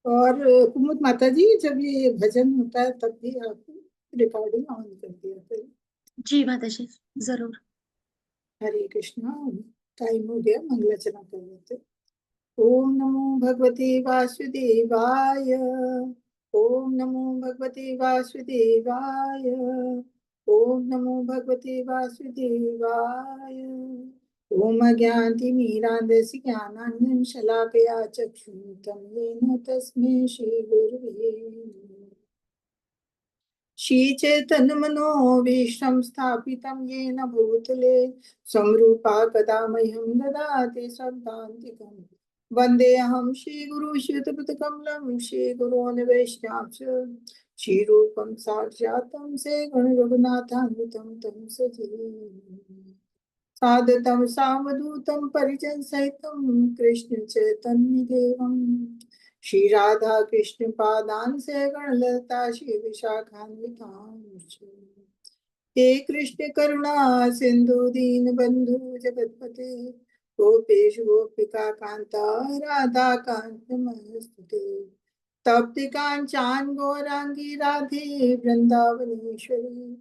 और कुमुद माता जी, जब ये भजन होता है तब भी आप रिकॉर्डिंग ऑन कर दिया करें। जी माता जी, जरूर। हरे कृष्णा। टाइम हो गया, मंगलाचरण कर लेते। ओम नमो भगवते वासुदेवाय। ओम नमो भगवते वासुदेवाय। ओम नमो भगवते वासुदेवाय। ओम अज्ञानतिमिरान्धस्य ज्ञानाञ्जनं शलाकया चक्षुरुन्मिलितं येन तस्मै श्रीगुरवे नमः। श्रीचैतन्यमनोभीष्टं स्थापितं येन भूतले संरूपा कदा मह्यं ददाति शब्दान्तिकम्। वन्देऽहं श्रीगुरुश्रीयुतपदकमलं श्रीगुरोन् वैष्णवांश्च श्रीरूपं साक्षातं श्रीगुणरघुनाथान्वितं तं सजीवम्। सादतं सावधूतं परिजनसहितं कृष्ण चैतन्यदेवं श्री राधा कृष्ण पादान् गणलता श्री विशाखान्वितांश्च। हे कृष्ण करुणा सिंधु दीन बंधु जगतपते गोपेश गोपिका कांता राधा कांत नमस्तुते। तप्त कांचन गौरांगी राधे वृंदावनेश्वरी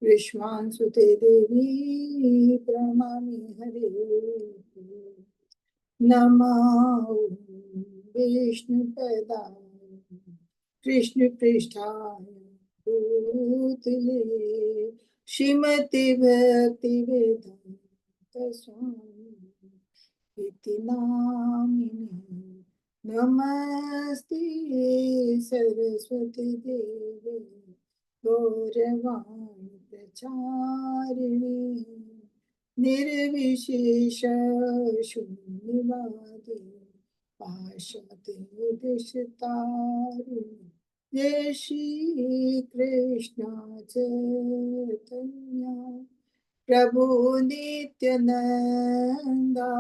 विश्वांसुते देवी प्रणमामि हरे। नमो विष्णुपदाय कृष्ण पृष्ठाय भूतले श्रीमति भक्ति वेदांत स्वामी इति नामिने। नमस्ते सरस्वती देवी गौरवाणी प्रचारिणी निर्विशेष शून्यवादी पाश्चात्य दिशतारिणी। जय श्री कृष्ण चैतन्य प्रभु नित्यानंदा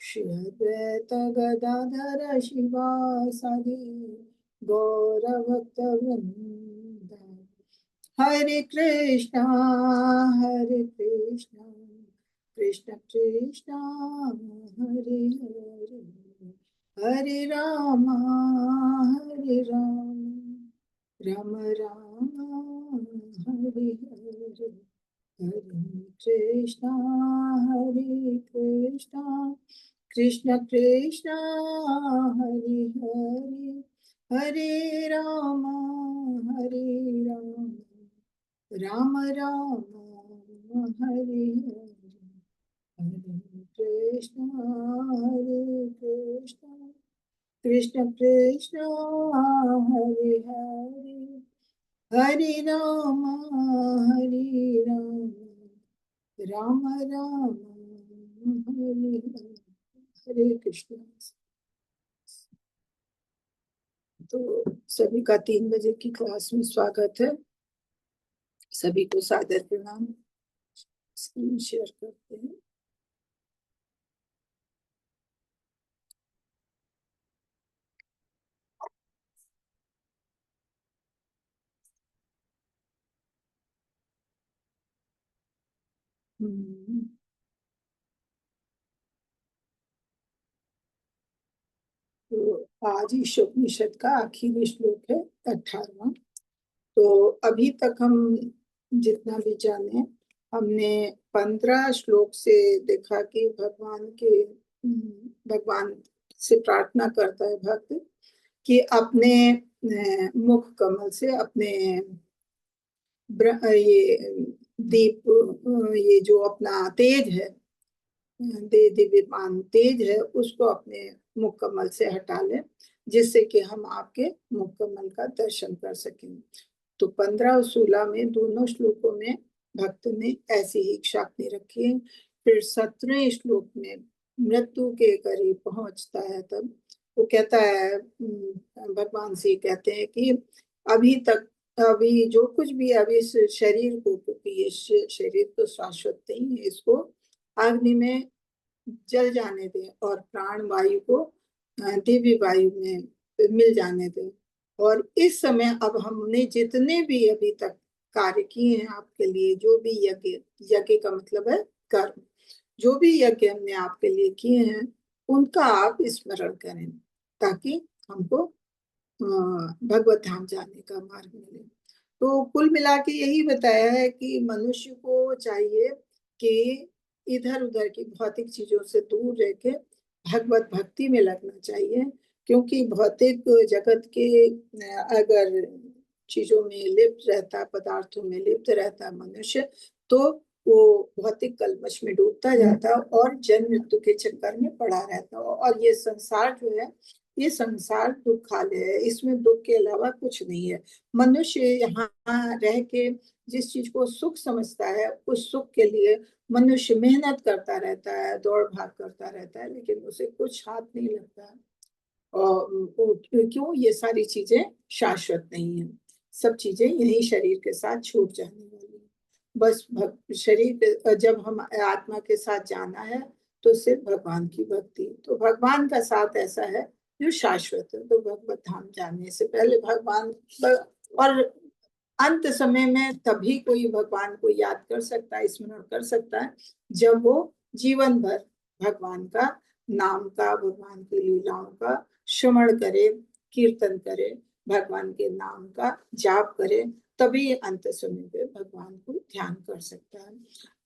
श्री अद्वैत गदाधर शिवासादि गौरभक्तवृंद। हरे कृष्णा कृष्ण कृष्णा हरे हरे हरे राम राम राम हरे हरे हरे कृष्णा कृष्ण कृष्णा हरे हरे हरे राम राम राम हरे हरे हरे कृष्ण कृष्ण कृष्ण हरे हरे हरे राम राम राम हरे हरे हरे कृष्ण। तो सभी का 3 बजे की क्लास में स्वागत है। सभी को सादर प्रणाम। स्क्रीन शेयर करते हैं। तो आज ईशोपनिषद का आखिरी श्लोक है 18वां। तो अभी तक हम जितना भी जाने, हमने 15 श्लोक से देखा कि भगवान से प्रार्थना करता है भक्त कि अपने मुख कमल से अपने ये दीप, ये जो अपना तेज है, दिव्यमान तेज है, उसको अपने मुख कमल से हटा ले, जिससे कि हम आपके मुख कमल का दर्शन कर सकें। तो 15 और 16 में दोनों श्लोकों में भक्त ने ऐसी ही इच्छा अपनी रखी है। फिर 17वें श्लोक में मृत्यु के करीब पहुंचता है, तब वो कहता है, भगवान से कहते हैं कि अभी जो कुछ भी अभी इस शरीर को, क्योंकि ये शरीर तो शाश्वत नहीं है, इसको अग्नि में जल जाने दें और प्राण वायु को दिव्य वायु में मिल जाने दें। और इस समय अब हमने जितने भी अभी तक कार्य किए हैं आपके लिए, जो भी यज्ञ, यज्ञ का मतलब है कर्म, जो भी यज्ञ हमने आपके लिए किए हैं उनका आप स्मरण करें, ताकि हमको भगवत धाम जाने का मार्ग मिले। तो कुल मिला के यही बताया है कि मनुष्य को चाहिए कि इधर उधर की भौतिक चीजों से दूर रह के भगवत भक्ति में लगना चाहिए, क्योंकि भौतिक जगत के अगर चीजों में लिप्त रहता, पदार्थों में लिप्त रहता मनुष्य, तो वो भौतिक कलमश में डूबता जाता और जन्म मृत्यु के चक्कर में पड़ा रहता। और ये संसार जो है, ये संसार दुखालय है, इसमें दुख के अलावा कुछ नहीं है। मनुष्य यहाँ रह के जिस चीज को सुख समझता है, उस सुख के लिए मनुष्य मेहनत करता रहता है, दौड़ भाग करता रहता है, लेकिन उसे कुछ हाथ नहीं लगता है। और क्यों? ये सारी चीजें शाश्वत नहीं है, सब चीजें यही शरीर के साथ छूट जाने वाली है। बस शरीर जब हम आत्मा के साथ जाना है तो सिर्फ भगवान की भक्ति, तो भगवान का साथ ऐसा है जो शाश्वत है। तो भगवत धाम जाने से पहले भगवान और अंत समय में तभी कोई भगवान को याद कर सकता है, स्मरण कर सकता है, जब वो जीवन भर भगवान का नाम का, भगवान की लीलाओं का श्रवण करे, कीर्तन करे, भगवान के नाम का जाप करे, तभी अंत समय पे भगवान को ध्यान कर सकता है।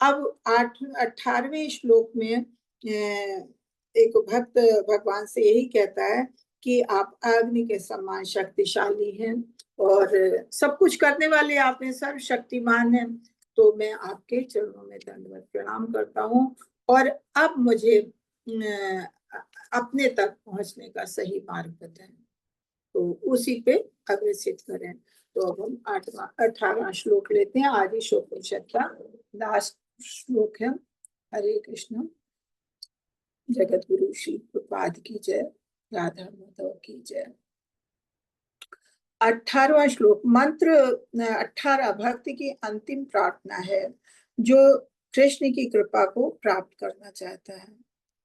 अब 18वें श्लोक में एक भक्त भगवान से यही कहता है कि आप अग्नि के समान शक्तिशाली हैं और सब कुछ करने वाले आप में, सर्वशक्तिमान हैं। तो मैं आपके चरणों में दंडवत प्रणाम करता हूँ और अब मुझे अपने तक पहुंचने का सही मार्ग बताएं, तो उसी पे अग्रसित करें। तो अब हम 18वां श्लोक लेते हैं, आदि शोकोपनिषद का लास्ट श्लोक है। हरे कृष्ण। जगत गुरु श्री प्रपाद की जय, राधा माधव की जय। 18वां श्लोक मंत्र 18 भक्ति की अंतिम प्रार्थना है, जो कृष्ण की कृपा को प्राप्त करना चाहता है।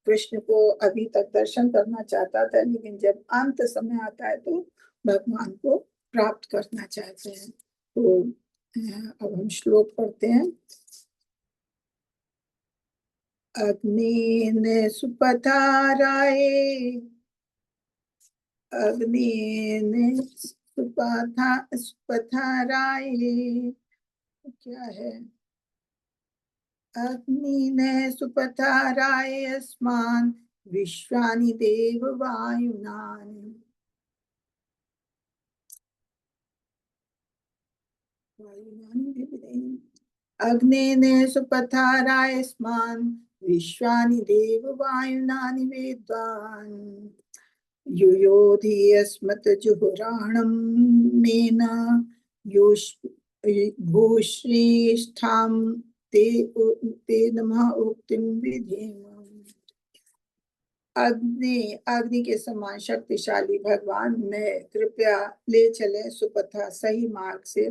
कृष्ण को अभी तक दर्शन करना चाहता था, लेकिन जब अंत समय आता है तो भगवान को प्राप्त करना चाहते हैं। तो अब हम श्लोक पढ़ते हैं। अग्निन सुपथाराय, अग्निन सुपथाराय, क्या है? अग्निने सुपथाराय अस्मान् विश्वानि देव वायुनानि। अग्निने सुपथाराय अस्मान् विश्वानि देव वायुनानि वेदान् युयोधि अस्मत् जुहुराणं मेन भूश्रेष्ठां ते नमः उक्तिं विधेम। अग्नि के समान शक्तिशाली भगवान ने कृपया ले चले सुपथा, सही मार्ग से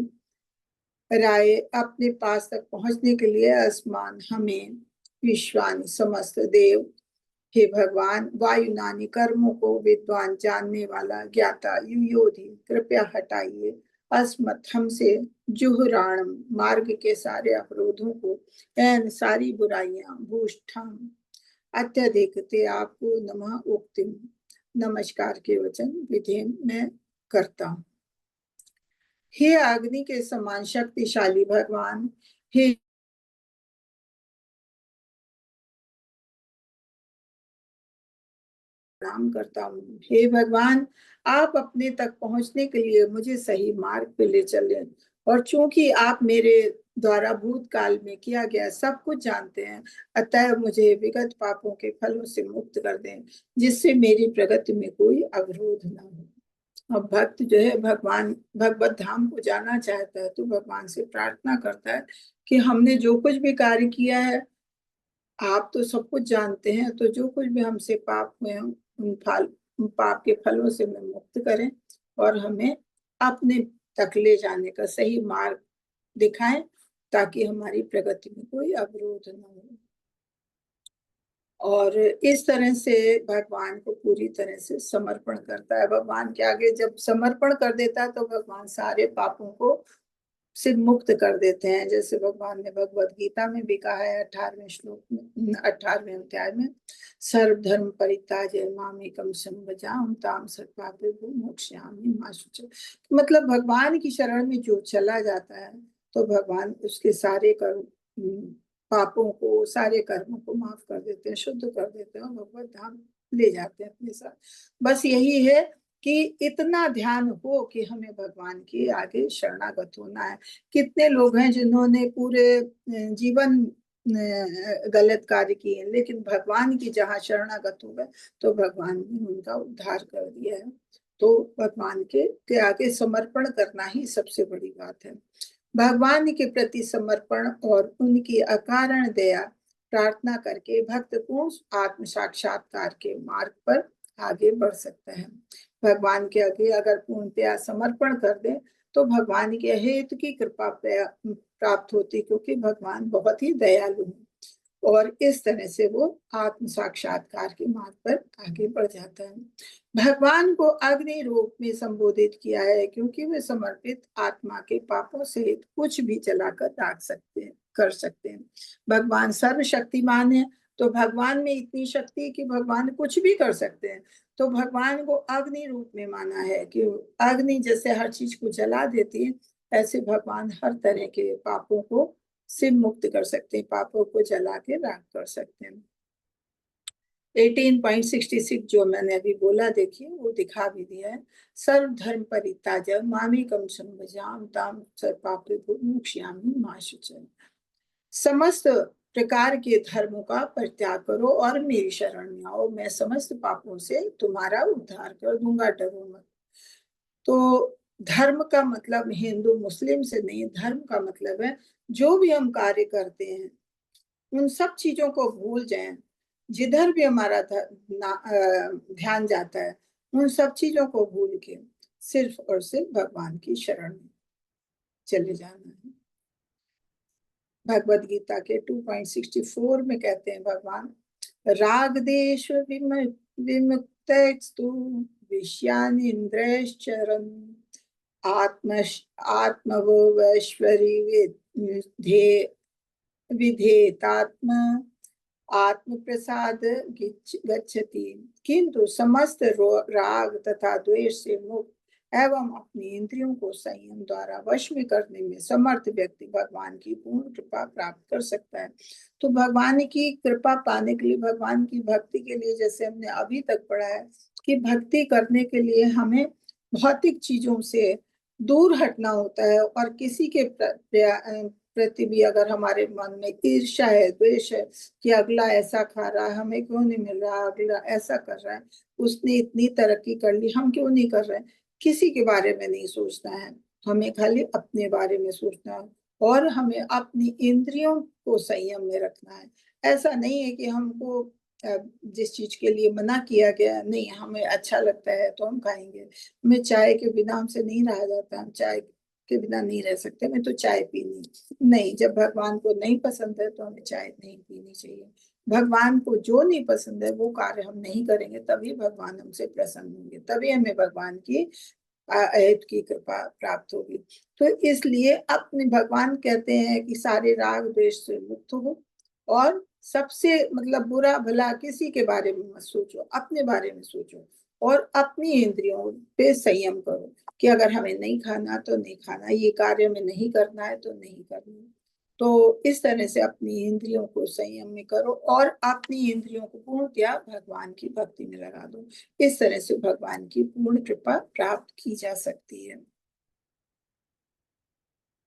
राय अपने पास तक पहुंचने के लिए आसमान हमें विश्वान समस्त देव, हे भगवान वायुनानी कर्मों को विद्वान जानने वाला ज्ञाता युयोधि कृपया हटाइए अस्मत् हमसे जुहुराणम मार्ग के सारे अवरोधों को, एन सारी बुराइयां भूष्ठम अत्यधिक ते आपको नमः उक्तिम नमस्कार के वचन विधि में करता हूँ। हे अग्नि के समान शक्तिशाली भगवान, हे प्रणाम करता हूँ। हे भगवान, आप अपने तक पहुंचने के लिए मुझे सही मार्ग पे ले चले, और चूंकि आप मेरे द्वारा भूतकाल में किया गया सब कुछ जानते हैं, अतः मुझे विगत पापों के फलों से मुक्त कर दें, जिससे मेरी प्रगति में कोई अवरोध न हो। अब भक्त जो है भगवान भगवत धाम को जाना चाहता है, तो भगवान से प्रार्थना करता है कि हमने जो कुछ भी कार्य किया है, आप तो सब कुछ जानते हैं, तो जो कुछ भी हमसे पाप हुए हैं उन पाप के फलों से हमें मुक्त करें और हमें अपने तक ले जाने का सही मार्ग दिखाएं, ताकि हमारी प्रगति में कोई अवरोध न हो। और इस तरह से भगवान को पूरी तरह से समर्पण करता है। भगवान के आगे जब समर्पण कर देता है तो भगवान सारे पापों को से मुक्त कर देते हैं। जैसे भगवान ने भगवत गीता में भी कहा है 18वें श्लोक में, 18वें अध्याय में, सर्वधर्म परित्याज्य मामेकं शरणं व्रजामि तां सर्वपापेभ्यो मोक्षयामि मा शुचः। मतलब भगवान की शरण में जो चला जाता है तो भगवान उसके सारे कर्म, पापों को, सारे कर्मों को माफ कर देते हैं, शुद्ध कर देते हैं और भगवत धाम ले जाते हैं अपने साथ। बस यही है कि इतना ध्यान हो कि हमें भगवान के आगे शरणागत होना है। कितने लोग हैं जिन्होंने पूरे जीवन गलत कार्य किए, लेकिन भगवान की जहाँ शरणागत हो गए तो भगवान ने उनका उद्धार कर दिया है। तो भगवान के आगे समर्पण करना ही सबसे बड़ी बात है। भगवान के प्रति समर्पण और उनकी अकारण दया प्रार्थना करके भक्त पूर्ण आत्म साक्षात्कार के मार्ग पर आगे बढ़ सकता है। भगवान के आगे अगर पूर्णतया समर्पण कर दे तो भगवान के हेतु की कृपा प्राप्त होती, क्योंकि भगवान बहुत ही दयालु है और इस तरह से वो आत्म साक्षात्कार के मार्ग पर आगे बढ़ जाता है। भगवान को अग्नि रूप में संबोधित किया है क्योंकि वे समर्पित आत्मा के पापों से कुछ भी जलाकर राख सकते हैं, कर सकते हैं। भगवान सर्वशक्तिमान है, तो भगवान में इतनी शक्ति कि भगवान कुछ भी कर सकते हैं। तो भगवान को अग्नि रूप में माना है कि अग्नि जैसे हर चीज को जला देती है, ऐसे भगवान हर तरह के पापों को से मुक्त कर सकते हैं, पापों को जला के राख कर सकते हैं। 18.66 जो मैंने अभी बोला, देखिए वो दिखा भी दिया है। सर्वधर्म परित्याज्य मामेकं शरणं व्रजामि तां सर्वपापेभ्यो मोक्षयामि मा शुचः। समस्त प्रकार के धर्मों का परित्याग करो और मेरी शरण में आओ, मैं समस्त पापों से तुम्हारा उद्धार कर दूंगा, डरो मत। तो धर्म का मतलब हिंदू मुस्लिम से नहीं, धर्म का मतलब है जो भी हम कार्य करते हैं उन सब चीजों को भूल जाएं। जिधर भी हमारा ध्यान जाता है उन सब चीजों को भूल के सिर्फ और सिर्फ भगवान की शरण में चले जाना है। भगवत गीता के 2.64 में कहते हैं भगवान, राग देश विमुक्तस्तु विषयान् इंद्रियश्चरन् आत्म आत्मवो वैश्वरी विधेतात्म आत्म प्रसाद गच्छति। किंतु समस्त राग तथा द्वेष से मुक्त एवं अपनी इंद्रियों को संयम द्वारा वश में करने में समर्थ व्यक्ति भगवान की पूर्ण कृपा प्राप्त कर सकता है। तो भगवान की कृपा पाने के लिए, भगवान की भक्ति के लिए, जैसे हमने अभी तक पढ़ा है कि भक्ति करने के लिए हमें भौतिक चीजों से दूर हटना होता है और किसी के प्रति भी अगर हमारे मन में ईर्ष्या है, द्वेष है कि अगला ऐसा खा रहा है, हमें क्यों नहीं मिल रहा, अगला ऐसा कर रहा है, उसने इतनी तरक्की कर ली, हम क्यों नहीं कर रहे हैं, किसी के बारे में नहीं सोचना है, हमें खाली अपने बारे में सोचना है और हमें अपनी इंद्रियों को संयम में रखना है। ऐसा नहीं है कि हमको जिस चीज के लिए मना किया गया, नहीं हमें अच्छा लगता है तो हम खाएंगे, हमें चाय के बिना हमसे नहीं रहा जाता, हम चाय के बिना नहीं रह सकते, मैं तो चाय पीनी नहीं। जब भगवान को नहीं पसंद है तो हमें चाय नहीं पीनी चाहिए। भगवान को जो नहीं पसंद है वो कार्य हम नहीं करेंगे, तभी भगवान हमसे प्रसन्न होंगे, तभी हमें भगवान की अहेत की कृपा प्राप्त होगी। तो इसलिए अपने भगवान कहते हैं कि सारे राग द्वेष से मुक्त हो और सबसे मतलब बुरा भला किसी के बारे में मत सोचो, अपने बारे में सोचो और अपनी इंद्रियों पे संयम करो कि अगर हमें नहीं खाना तो नहीं खाना, ये कार्य में नहीं करना है तो नहीं करना। तो इस तरह से अपनी इंद्रियों को संयम में करो और अपनी इंद्रियों को पूर्णतया भगवान की भक्ति में लगा दो। इस तरह से भगवान की पूर्ण कृपा प्राप्त की जा सकती है।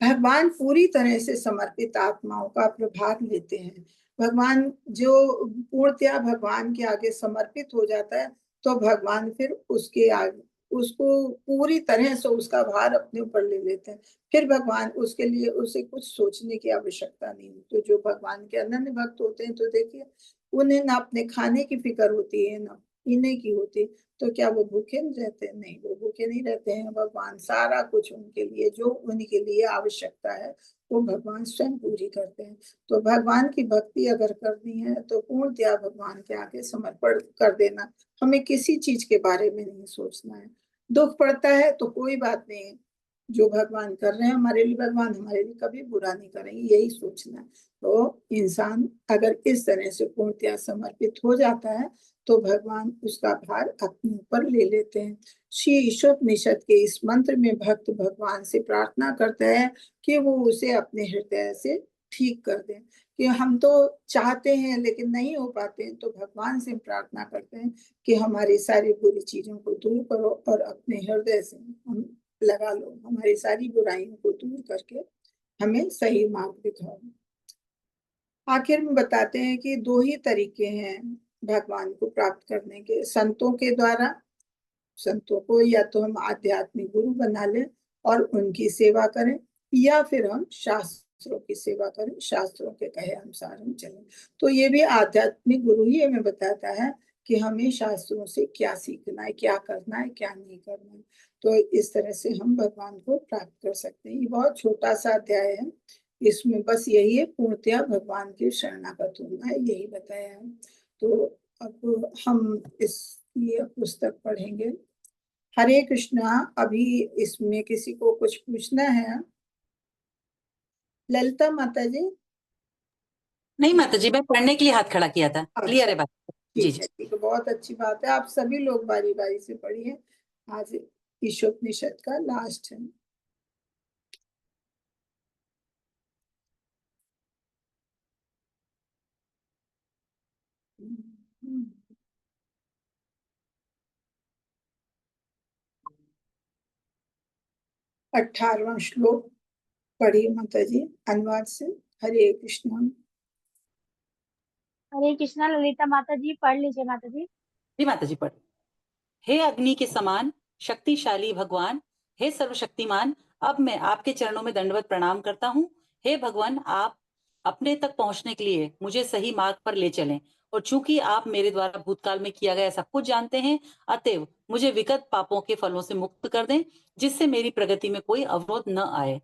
भगवान पूरी तरह से समर्पित आत्माओं का प्रभाग लेते हैं। भगवान जो पूर्णतया भगवान के आगे समर्पित हो जाता है तो भगवान फिर उसके आगे उसको पूरी तरह से उसका भार अपने ऊपर ले लेते हैं। फिर भगवान उसके लिए उसे कुछ सोचने की आवश्यकता नहीं। तो जो भगवान के अनन्य भक्त होते हैं तो देखिए उन्हें ना अपने खाने की फिक्र होती है ना पीने की होती, तो क्या वो भूखे नहीं रहते? नहीं, वो भूखे नहीं रहते हैं। भगवान सारा कुछ उनके लिए, जो उनके लिए आवश्यकता है वो भगवान स्वयं पूरी करते हैं। तो भगवान की भक्ति अगर करनी है तो पूर्णतया भगवान के आगे समर्पण कर देना, हमें किसी चीज के बारे में नहीं सोचना है। दुख पड़ता है तो कोई बात नहीं, जो भगवान कर रहे हैं हमारे लिए, भगवान हमारे लिए कभी बुरा नहीं करेंगे, यही सोचना है। तो इंसान अगर इस तरह से पूर्णतया समर्पित हो जाता है तो भगवान उसका भार अपने ऊपर ले लेते हैं। श्री ईशोपनिषद के इस मंत्र में भक्त भगवान से प्रार्थना करता है कि वो उसे अपने हृदय से ठीक कर दें। कि हम तो चाहते हैं लेकिन नहीं हो पाते हैं, तो भगवान से प्रार्थना करते हैं कि हमारी सारी बुरी चीजों को दूर करो और अपने हृदय से हम लगा लो, हमारी सारी बुराइयों को दूर करके हमें सही मार्ग दिखाओ। आखिर में बताते हैं कि दो ही तरीके हैं भगवान को प्राप्त करने के, संतों के द्वारा। संतों को या तो हम आध्यात्मिक गुरु बना लें और उनकी सेवा करें, या फिर हम शास्त्रों की सेवा करें, शास्त्रों के कहे अनुसार हम चलें। तो ये भी आध्यात्मिक गुरु ही हमें बताता है कि हमें शास्त्रों से क्या सीखना है, क्या करना है, क्या नहीं करना है। तो इस तरह से हम भगवान को प्राप्त कर सकते हैं। ये बहुत छोटा सा अध्याय है, इसमें बस यही है, पूर्णतया भगवान की शरणागत होना है, यही बताया है। तो अब हम इस ये पुस्तक पढ़ेंगे। हरे कृष्णा। अभी इसमें किसी को कुछ पूछना है? ललिता माता जी। नहीं माता जी, मैं पढ़ने के लिए हाथ खड़ा किया था। क्लियर अच्छा, है बात? जी ठीक है, जी। ठीक है, बहुत अच्छी बात है। आप सभी लोग बारी बारी से पढ़िए। आज ईशोपनिषद का लास्ट है। 18वां श्लोक पढ़िए माता जी, अनुवाद से। हरे कृष्ण। हरे कृष्णा। ललिता माता जी पढ़ लीजिए माता जी। जी माता जी पढ़। हे अग्नि के समान शक्तिशाली भगवान, हे सर्वशक्तिमान, अब मैं आपके चरणों में दंडवत प्रणाम करता हूँ। हे भगवान, आप अपने तक पहुंचने के लिए मुझे सही मार्ग पर ले चलें, और चूंकि आप मेरे द्वारा भूतकाल में किया गया सब कुछ जानते हैं, अतएव मुझे विगत पापों के फलों से मुक्त कर दें, जिससे मेरी प्रगति में कोई अवरोध न आए।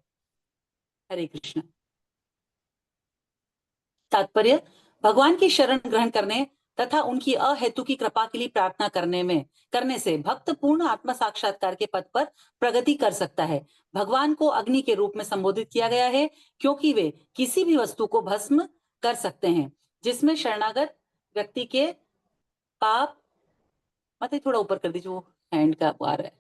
हरे कृष्ण। तात्पर्य: भगवान की शरण ग्रहण करने तथा उनकी अहेतु की कृपा के लिए प्रार्थना करने से भक्त पूर्ण आत्म साक्षात्कार के पथ पर प्रगति कर सकता है। भगवान को अग्नि के रूप में संबोधित किया गया है क्योंकि वे किसी भी वस्तु को भस्म कर सकते हैं जिसमें शरणागत व्यक्ति के पाप, मतलब थोड़ा ऊपर कर दीजिए, वो हैंड का आ रहा है,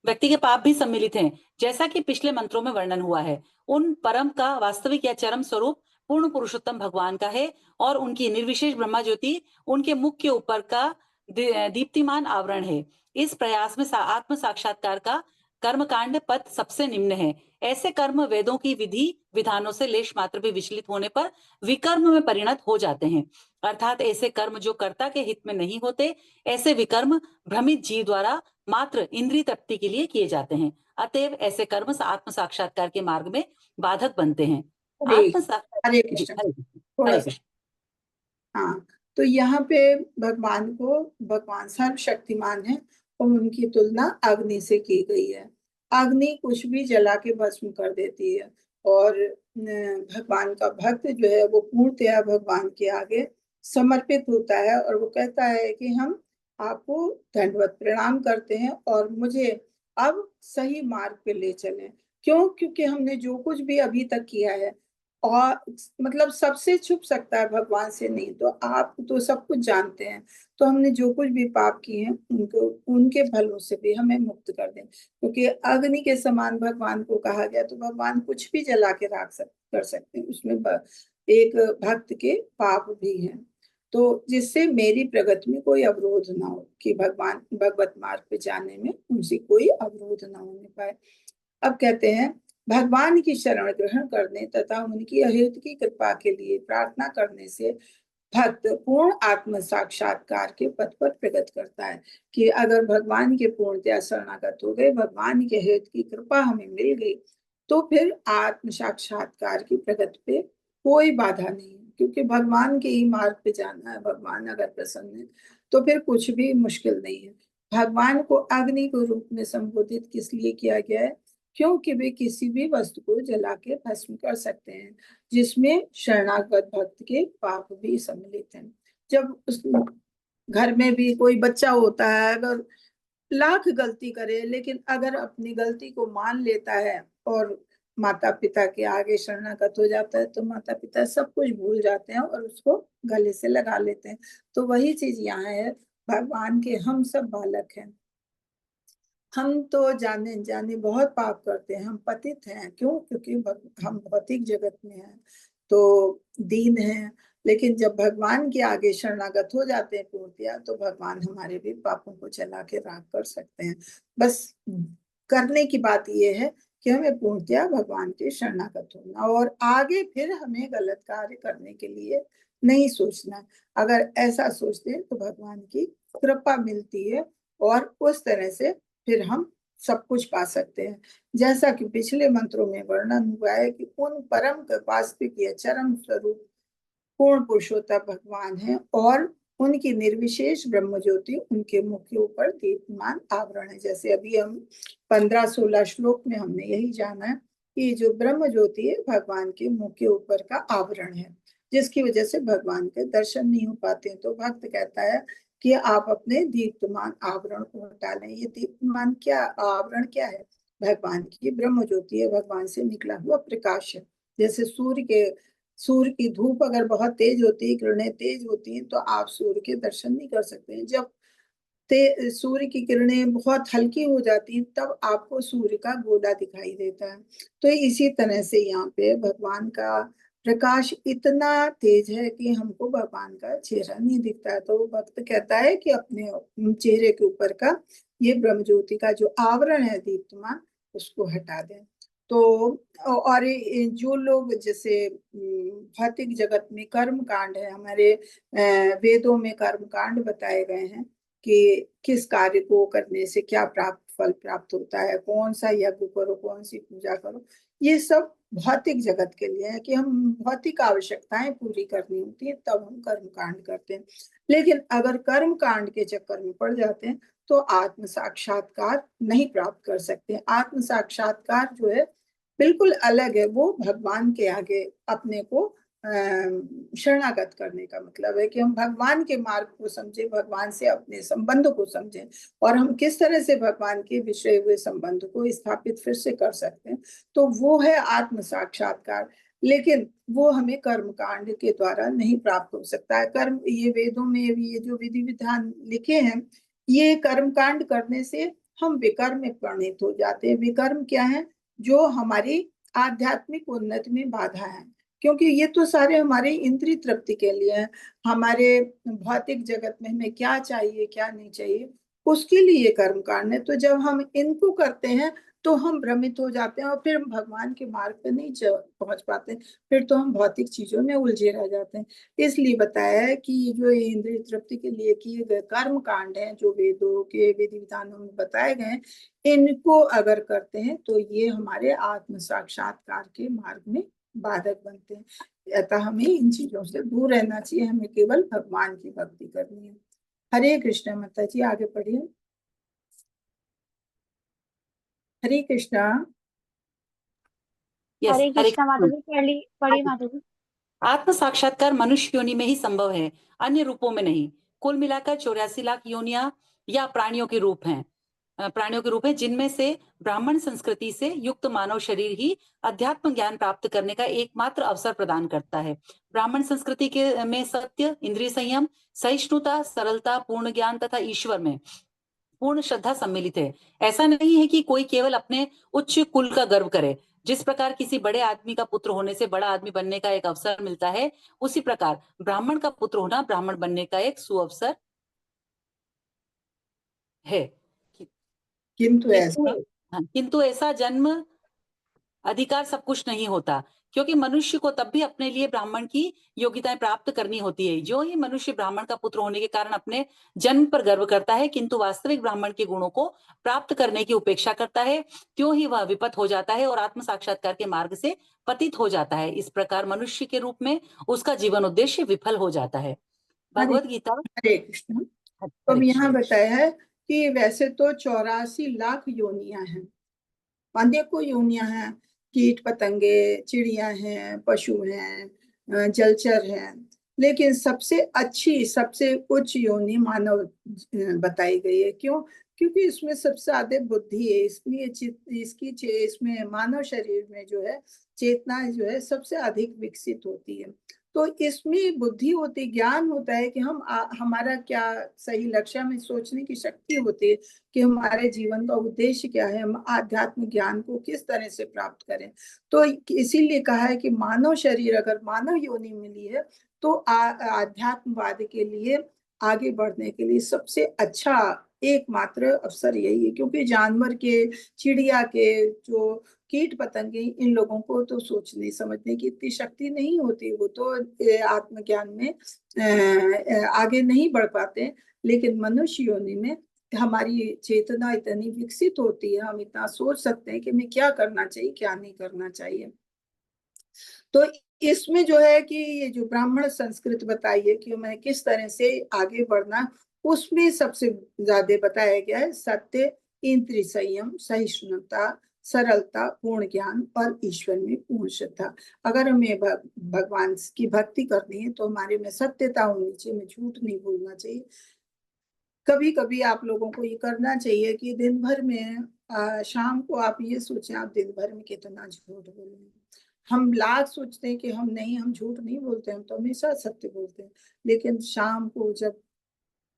व्यक्ति के पाप भी सम्मिलित हैं, जैसा कि पिछले मंत्रों में वर्णन हुआ है। उन परम का वास्तविक या चरम स्वरूप पूर्ण पुरुषोत्तम भगवान का है, और उनकी निर्विशेष ब्रह्मा ज्योति उनके मुख के ऊपर का दीप्तिमान आवरण है। इस प्रयास में आत्म साक्षात्कार का कर्मकांड पथ सबसे निम्न है। ऐसे कर्म वेदों की विधि विधानों से लेश मात्र भी विचलित होने पर विकर्म में परिणत हो जाते हैं, अर्थात ऐसे कर्म जो कर्ता के हित में नहीं होते। ऐसे विकर्म भ्रमित जीव द्वारा मात्र इंद्रिय तृप्ति के लिए किए जाते हैं। अतएव ऐसे कर्म आत्म साक्षात्कार के मार्ग में बाधक बनते हैं। आत्म हरे साक्षात्कार। कृष्ण। हरे थोड़ा सा। कृष्ण। हाँ, तो यहाँ पे भगवान सर्वशक्तिमान है और उनकी तुलना अग्नि से की गई है। अग्नि कुछ भी जला के भस्म कर देती है, और भगवान का भक्त जो है वो पूर्णतया भगवान के आगे समर्पित होता है, और वो कहता है कि हम आपको दंडवत प्रणाम करते हैं और मुझे अब सही मार्ग पे ले चलें। क्यों? क्योंकि हमने जो कुछ भी अभी तक किया है, और मतलब सबसे छुप सकता है, भगवान से नहीं। तो आप तो सब कुछ जानते हैं, तो हमने जो कुछ भी पाप किए हैं उनको, उनके फलों से भी हमें मुक्त कर दें। क्योंकि अग्नि के समान भगवान को कहा गया, तो भगवान कुछ भी जला के कर सकते हैं, उसमें एक भक्त के पाप भी हैं। तो जिससे मेरी प्रगति में कोई अवरोध ना हो, कि भगवान भगवत मार्ग पे जाने में उनसे कोई अवरोध ना होने पाए। अब कहते हैं, भगवान की शरण ग्रहण करने तथा उनकी अहेतु की कृपा के लिए प्रार्थना करने से भक्त पूर्ण आत्म साक्षात्कार के पथ पर प्रगति करता है। कि अगर भगवान के पूर्णतया शरणागत हो गए, भगवान के हेतु की कृपा हमें मिल गई, तो फिर आत्म साक्षात्कार की प्रगति पे कोई बाधा नहीं है। क्योंकि भगवान के ही मार्ग पे जाना है, भगवान अगर प्रसन्न है तो फिर कुछ भी मुश्किल नहीं है। भगवान को अग्नि के रूप में संबोधित किस लिए किया गया है? क्योंकि वे किसी भी वस्तु को जला के भस्म कर सकते हैं, जिसमें शरणागत भक्त के पाप भी सम्मिलित हैं। जब उस घर में भी कोई बच्चा होता है, अगर लाख गलती करे, लेकिन अगर अपनी गलती को मान लेता है और माता पिता के आगे शरणागत हो जाता है, तो माता पिता सब कुछ भूल जाते हैं और उसको गले से लगा लेते हैं। तो वही चीज यहाँ है, भगवान के हम सब बालक हैं। हम तो जाने जाने बहुत पाप करते हैं, हम पतित हैं। क्यों? क्योंकि हम भौतिक जगत में हैं तो दीन हैं, लेकिन जब भगवान के आगे शरणागत हो जाते हैं पूर्णतया, तो भगवान हमारे भी पापों को चला के राख कर सकते हैं। बस करने की बात यह है कि हमें पूर्णतया भगवान के शरणागत होना और आगे फिर हमें गलत कार्य करने के लिए नहीं सोचना। अगर ऐसा सोचते हैं तो भगवान की कृपा मिलती है और उस तरह से फिर हम सब कुछ पा सकते हैं। जैसा कि पिछले मंत्रों में वर्णन हुआ है कि उन परम वास्तविक या चरम स्वरूप पूर्ण पुरुषोत्तम भगवान है और उनकी निर्विशेष ब्रह्म ज्योति उनके मुख के ऊपर दीप्यमान आवरण है। जैसे अभी हम 15-16 श्लोक में हमने यही जाना है कि जो ब्रह्म ज्योति है भगवान के मुख के ऊपर का आवरण है, जिसकी वजह से भगवान के दर्शन नहीं हो पाते हैं। तो भक्त कहता है कि आप अपने दीप्तमान आवरण को हटा लें। ये दीप्तमान क्या आवरण क्या है? भगवान की ब्रह्म ज्योति है, भगवान से निकला हुआ प्रकाश है। जैसे सूर्य की धूप अगर बहुत तेज होती है, किरणें तेज होती हैं, तो आप सूर्य के दर्शन नहीं कर सकते हैं। जब सूर्य की किरणें बहुत हल्की हो जाती हैं, तब आपको सूर्य का गोला दिखाई देता है। तो इसी तरह से यहाँ पे भगवान का प्रकाश इतना तेज है कि हमको भगवान का चेहरा नहीं दिखता है। तो भक्त कहता है कि अपने चेहरे के ऊपर का ये ब्रह्म ज्योति का जो आवरण है दीप्तमान, उसको हटा दें। तो और जो लोग जैसे भौतिक जगत में कर्म कांड है, हमारे वेदों में कर्म कांड बताए गए हैं कि किस कार्य को करने से क्या फल प्राप्त होता है, कौन सा यज्ञ करो, कौन सी पूजा करो। ये सब भौतिक जगत के लिए है कि हम भौतिक आवश्यकताएं पूरी करनी होती है, तब हम कर्म कांड करते हैं। लेकिन अगर कर्म कांड के चक्कर में पड़ जाते हैं तो आत्म साक्षात्कार नहीं प्राप्त कर सकते। आत्म साक्षात्कार जो है बिल्कुल अलग है। वो भगवान के आगे अपने को शरणागत करने का मतलब है कि हम भगवान के मार्ग को समझें, भगवान से अपने संबंध को समझें और हम किस तरह से भगवान के विषय हुए संबंध को स्थापित फिर से कर सकते हैं। तो वो है आत्म साक्षात्कार। लेकिन वो हमें कर्म कांड के द्वारा नहीं प्राप्त हो सकता है। कर्म, ये वेदों में ये जो विधि विधान लिखे हैं, ये कर्म कांड करने से हम विकर्म में परिणित हो जाते हैं। विकर्म क्या है? जो हमारी आध्यात्मिक उन्नति में बाधा है, क्योंकि ये तो सारे हमारे इंद्रिय तृप्ति के लिए है। हमारे भौतिक जगत में हमें क्या चाहिए क्या नहीं चाहिए, उसके लिए ये कर्म कांड है। तो जब हम इनको करते हैं तो हम भ्रमित हो जाते हैं और फिर हम भगवान के मार्ग पे नहीं पहुंच पाते, फिर तो हम भौतिक चीजों में उलझे रह जाते हैं। इसलिए बताया है कि जो इंद्रिय तृप्ति के लिए किए गए कर्म कांड हैं, जो वेदों के विधि विधानों में बताए गए, इनको अगर करते हैं तो ये हमारे आत्म साक्षात्कार के मार्ग में बाधक बनते हैं। अतः हमें इन चीजों से दूर रहना चाहिए, हमें केवल भगवान की भक्ति करनी है। हरे कृष्णा। माता जी आगे पढ़िए। हरे कृष्णा। यस, हरे हरे कृष्णा माता जी, पढ़ी माता जी। आत्म साक्षात्कार मनुष्य योनि में ही संभव है, अन्य रूपों में नहीं। कुल मिलाकर 84 लाख योनियां या प्राणियों के रूप हैं जिनमें से ब्राह्मण संस्कृति से युक्त मानव शरीर ही अध्यात्म ज्ञान प्राप्त करने का एकमात्र अवसर प्रदान करता है। ब्राह्मण संस्कृति के में सत्य, इंद्रिय संयम, सहिष्णुता, सरलता, पूर्ण ज्ञान तथा ईश्वर में पूर्ण श्रद्धा सम्मिलित है। ऐसा नहीं है कि कोई केवल अपने उच्च कुल का गर्व करे। जिस प्रकार किसी बड़े आदमी का पुत्र होने से बड़ा आदमी बनने का एक अवसर मिलता है, उसी प्रकार ब्राह्मण का पुत्र होना ब्राह्मण बनने का एक सुअवसर है। किंतु ऐसा जन्म अधिकार सब कुछ नहीं होता, क्योंकि मनुष्य को तब भी अपने लिए ब्राह्मण की योग्यताएं प्राप्त करनी होती है। जो ही मनुष्य ब्राह्मण का पुत्र होने के कारण अपने जन्म पर गर्व करता है, किंतु वास्तविक ब्राह्मण के गुणों को प्राप्त करने की उपेक्षा करता है, त्यों ही वह विपत हो जाता है और आत्म साक्षात्कार के मार्ग से पतित हो जाता है। इस प्रकार मनुष्य के रूप में उसका जीवन उद्देश्य विफल हो जाता है। भगवद गीता। हरे कृष्ण। तो अब यहाँ बताया है कि वैसे तो 84 लाख योनियां हैं, अनेकों योनियां हैं। कीट पतंगे, चिड़िया हैं, पशु हैं, जलचर हैं। लेकिन सबसे अच्छी, सबसे उच्च योनि मानव बताई गई है। क्यों? क्योंकि इसमें सबसे ज्यादा बुद्धि है, इसलिए इसमें मानव शरीर में जो है चेतना जो है सबसे अधिक विकसित होती है। तो इसमें बुद्धि होती, ज्ञान होता है कि हमारा क्या सही लक्ष्य, में सोचने की शक्ति होती है कि हमारे जीवन का उद्देश्य क्या है, हम आध्यात्मिक ज्ञान को किस तरह से प्राप्त करें। तो इसीलिए कहा है कि मानव शरीर अगर मानव योनि मिली है तो आध्यात्मवाद के लिए आगे बढ़ने के लिए सबसे अच्छा एकमात्र अवसर यही है। क्योंकि जानवर के, चिड़िया के, जो कीट पतंगे, इन लोगों को तो सोचने समझने की इतनी शक्ति नहीं होती, वो तो आत्मज्ञान में आगे नहीं बढ़ पाते। लेकिन मनुष्य योनि में हमारी चेतना इतनी विकसित होती है, हम इतना सोच सकते हैं कि हमें क्या करना चाहिए, क्या नहीं करना चाहिए। तो इसमें जो है कि ये जो ब्राह्मण संस्कृत बताई है कि हमें किस तरह से आगे बढ़ना, उसमें सबसे ज्यादा बताया गया है सत्य, इंद्रिय संयम, सहिष्णुता, सरलता, पूर्ण ज्ञान और ईश्वर में पूर्ण श्रद्धा। अगर हमें भगवान की भक्ति करनी है तो हमारे में सत्यता होनी चाहिए, हमें झूठ नहीं बोलना चाहिए। कभी कभी आप लोगों को ये करना चाहिए कि दिन भर में शाम को आप ये सोचें आप दिन भर में कितना झूठ बोलेंगे। हम लाख सोचते हैं कि हम झूठ नहीं बोलते, हम तो हमेशा सत्य बोलते हैं। लेकिन शाम को जब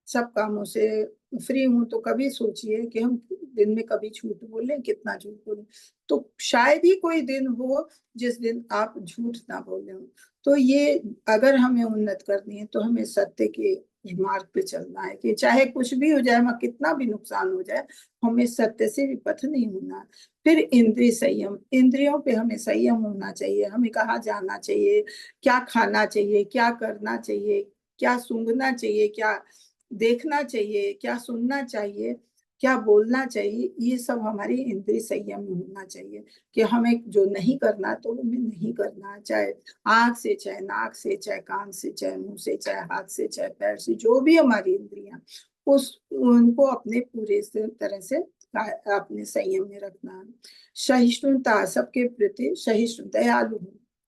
सब कामों से फ्री हूं तो कभी सोचिए कि हम दिन में कभी झूठ बोलें, कितना झूठ बोलें। तो शायद ही कोई दिन हो जिस दिन आप झूठ ना बोले हो। तो ये अगर हमें उन्नत करनी है तो हमें सत्य के मार्ग पे चलना है कि चाहे कुछ भी हो जाए, हमें कितना भी नुकसान हो जाए, हमें सत्य से विपथ नहीं होना। फिर इंद्रिय संयम, इंद्रियों पे हमें संयम होना चाहिए। हमें कहाँ जाना चाहिए, क्या खाना चाहिए, क्या करना चाहिए, क्या सूंघना चाहिए, क्या देखना चाहिए, क्या सुनना चाहिए, क्या बोलना चाहिए, ये सब हमारी इंद्रिय संयम में होना चाहिए कि हमें जो नहीं करना तो हमें नहीं करना। चाहे आंख से, चाहे नाक से, चाहे कान से, चाहे मुंह से, चाहे हाथ से, चाहे पैर से, जो भी हमारी इंद्रियां, उनको अपने पूरे तरह से अपने संयम में रखना है। सहिष्णुता, सबके प्रति सहिष्णु, दयालु।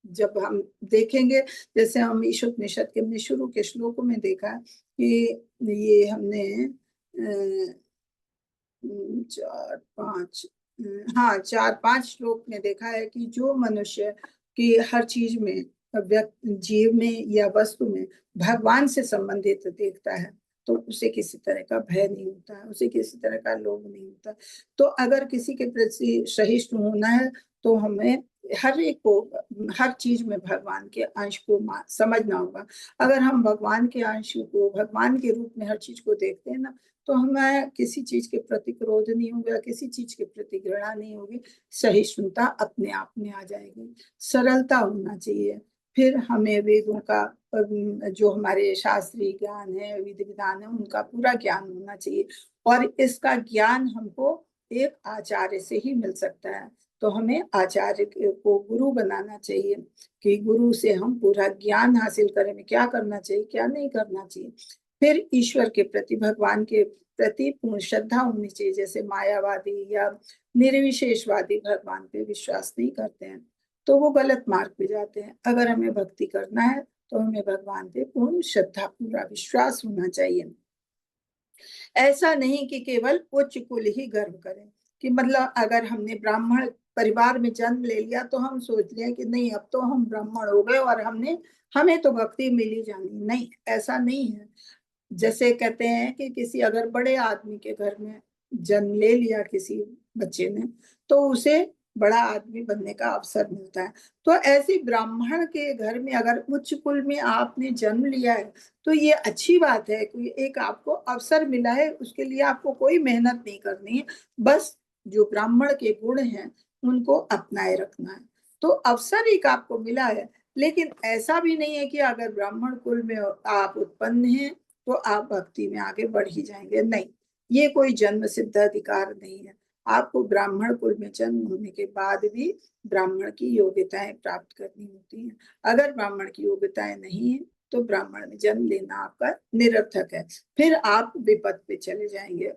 जब हम देखेंगे, जैसे हम ईशोपनिषद के शुरू के श्लोकों में देखा कि ये हमने 4-5 हाँ 4-5 श्लोक में देखा है कि जो मनुष्य की हर चीज में, जीव में या वस्तु में भगवान से संबंधित देखता है तो उसे किसी तरह का भय नहीं होता है, उसे किसी तरह का लोभ नहीं होता। तो अगर किसी के प्रति सहिष्णु होना है तो हमें हर एक को, हर चीज में भगवान के अंश को समझना होगा। अगर हम भगवान के अंश को, भगवान के रूप में हर चीज को देखते हैं ना, तो हमें किसी चीज के प्रति क्रोध नहीं होगा, किसी चीज के प्रति घृणा नहीं होगी, सहिष्णुता अपने आप में आ जाएगी। सरलता होना चाहिए। फिर हमें वेदों का, जो हमारे शास्त्रीय ज्ञान है, विधि विधान है, उनका पूरा ज्ञान होना चाहिए। और इसका ज्ञान हमको एक आचार्य से ही मिल सकता है। तो हमें आचार्य को गुरु बनाना चाहिए कि गुरु से हम पूरा ज्ञान हासिल करें, में क्या करना चाहिए, क्या नहीं करना चाहिए। फिर ईश्वर के प्रति, भगवान के प्रति पूर्ण श्रद्धा होनी चाहिए। जैसे मायावादी या निर्विशेषवादी भगवान पे विश्वास नहीं करते हैं तो वो गलत मार्ग पे जाते हैं। अगर हमें भक्ति करना है तो हमें भगवान पे पूर्ण श्रद्धा, पूरा विश्वास होना चाहिए। ऐसा नहीं कि केवल उच्च कुल ही गर्व करें, कि मतलब अगर हमने ब्राह्मण परिवार में जन्म ले लिया तो हम सोच लें कि नहीं अब तो हम ब्राह्मण हो गए और हमें तो भक्ति मिली जानी। नहीं, ऐसा नहीं है। जैसे कहते हैं कि किसी अगर बड़े आदमी के घर में जन्म ले लिया किसी बच्चे ने तो उसे बड़ा आदमी बनने का अवसर मिलता है। तो ऐसे ब्राह्मण के घर में अगर उच्च कुल में आपने जन्म लिया है तो ये अच्छी बात है कि एक आपको अवसर मिला है, उसके लिए आपको कोई मेहनत नहीं करनी है, बस जो ब्राह्मण के गुण हैं उनको अपनाए रखना है। तो अवसर एक आपको मिला है। लेकिन ऐसा भी नहीं है कि अगर ब्राह्मण कुल में आप उत्पन्न हैं तो आप भक्ति में आगे बढ़ ही जाएंगे। नहीं, ये कोई जन्म सिद्ध अधिकार नहीं है। आपको ब्राह्मण कुल में जन्म होने के बाद भी ब्राह्मण की योग्यताएं प्राप्त करनी होती हैं। अगर ब्राह्मण की योग्यताएं नहीं है तो ब्राह्मण में जन्म लेना आपका निरर्थक है, फिर आप विपद पे चले जाएंगे।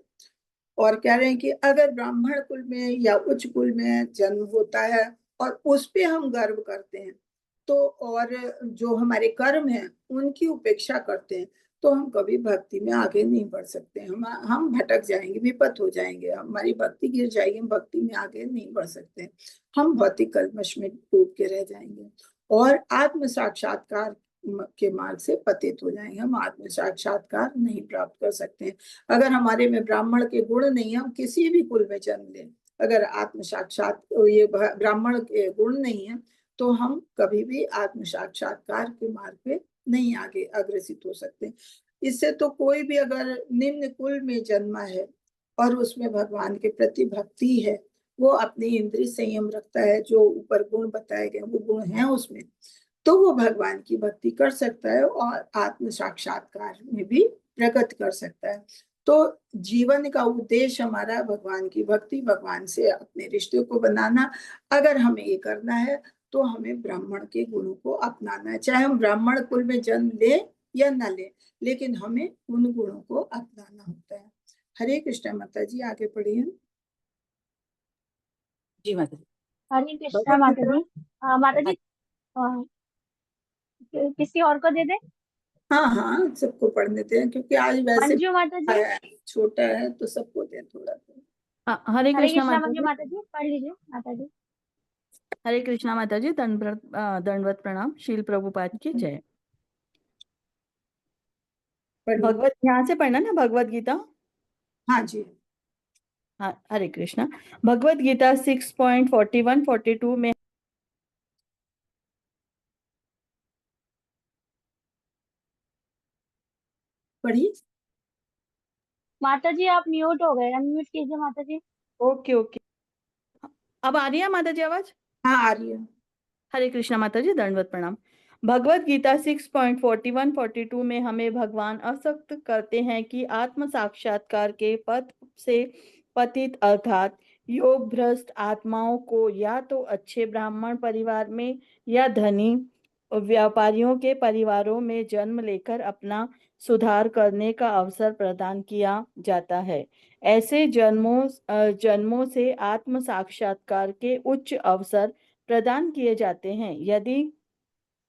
और कह रहे हैं कि अगर ब्राह्मण कुल में या उच्च कुल में जन्म होता है और उस पे हम गर्व करते हैं तो और जो हमारे कर्म हैं उनकी उपेक्षा करते हैं, तो हम कभी भक्ति में आगे नहीं बढ़ सकते। हम भटक जाएंगे, विपत हो जाएंगे, हमारी भक्ति गिर जाएगी, हम भक्ति में आगे नहीं बढ़ सकते। हम भौतिक कल्मश में डूब के रह जाएंगे और आत्म साक्षात्कार के मार्ग से पतित हो जाएंगे। हम आत्म साक्षात्कार नहीं प्राप्त कर सकते हैं। अगर हमारे में ब्राह्मण के गुण नहीं है, हम किसी भी कुल में जन्म लें, अगर आत्म साक्षात ये ब्राह्मण के गुण नहीं है, तो हम कभी भी आत्म साक्षात्कार के मार्ग पे नहीं आगे अग्रसित हो सकते। इससे तो कोई भी अगर निम्न कुल में जन्मा है और उसमें भगवान के प्रति भक्ति है, वो अपनी इंद्रिय संयम रखता है, जो ऊपर गुण बताए गए वो गुण हैं उसमें, तो वो भगवान की भक्ति कर सकता है और आत्म साक्षात्कार में भी प्रगति कर सकता है। तो जीवन का उद्देश्य हमारा भगवान की भक्ति, भगवान से अपने रिश्ते को बनाना। अगर हमें ये करना है तो हमें ब्राह्मण के गुणों को अपनाना है, चाहे हम ब्राह्मण कुल में जन्म ले या न ले, लेकिन हमें उन गुणों को अपनाना होता है। हरे कृष्ण माता जी, आगे पढ़िए। जी माता जी। हरे कृष्णा माता जी। माता जी, किसी और को दे दे। हाँ हाँ, सबको पढ़ देते हैं, क्योंकि आज वैसे मंजू माता जी। छोटा है तो सबको दें थोड़ा थोड़ा। हरे हरे कृष्णा कृष्णा माता मंजू जी। माता जी, पढ़ लीजिए माता जी। हरे कृष्णा माता जी। दंडवत प्रणाम। शील प्रभुपाद की जय। भगवत यहाँ से पढ़ना ना, भगवत गीता। हाँ जी। हाँ, हरे कृष्णा। भगवत गीता 6.41-42 में पढ़िए। माता जी आप म्यूट हो गए, अनम्यूट कीजिए माता जी। Okay okay. अब आ रही है माता जी आवाज? हाँ, आ रही है। हरे कृष्णा माता जी, दंडवत प्रणाम। भगवत गीता 6.41-42 में हमें भगवान आसक्त करते हैं कि आत्म साक्षात्कार के पथ से पतित अर्थात योग भ्रष्ट आत्माओं को या तो अच्छे ब्राह्मण परिवार में या धनी व्यापारियों के परिवारों में जन्म लेकर अपना सुधार करने का अवसर प्रदान किया जाता है। ऐसे जन्मों से आत्म साक्षात्कार के उच्च अवसर प्रदान किए जाते हैं। यदि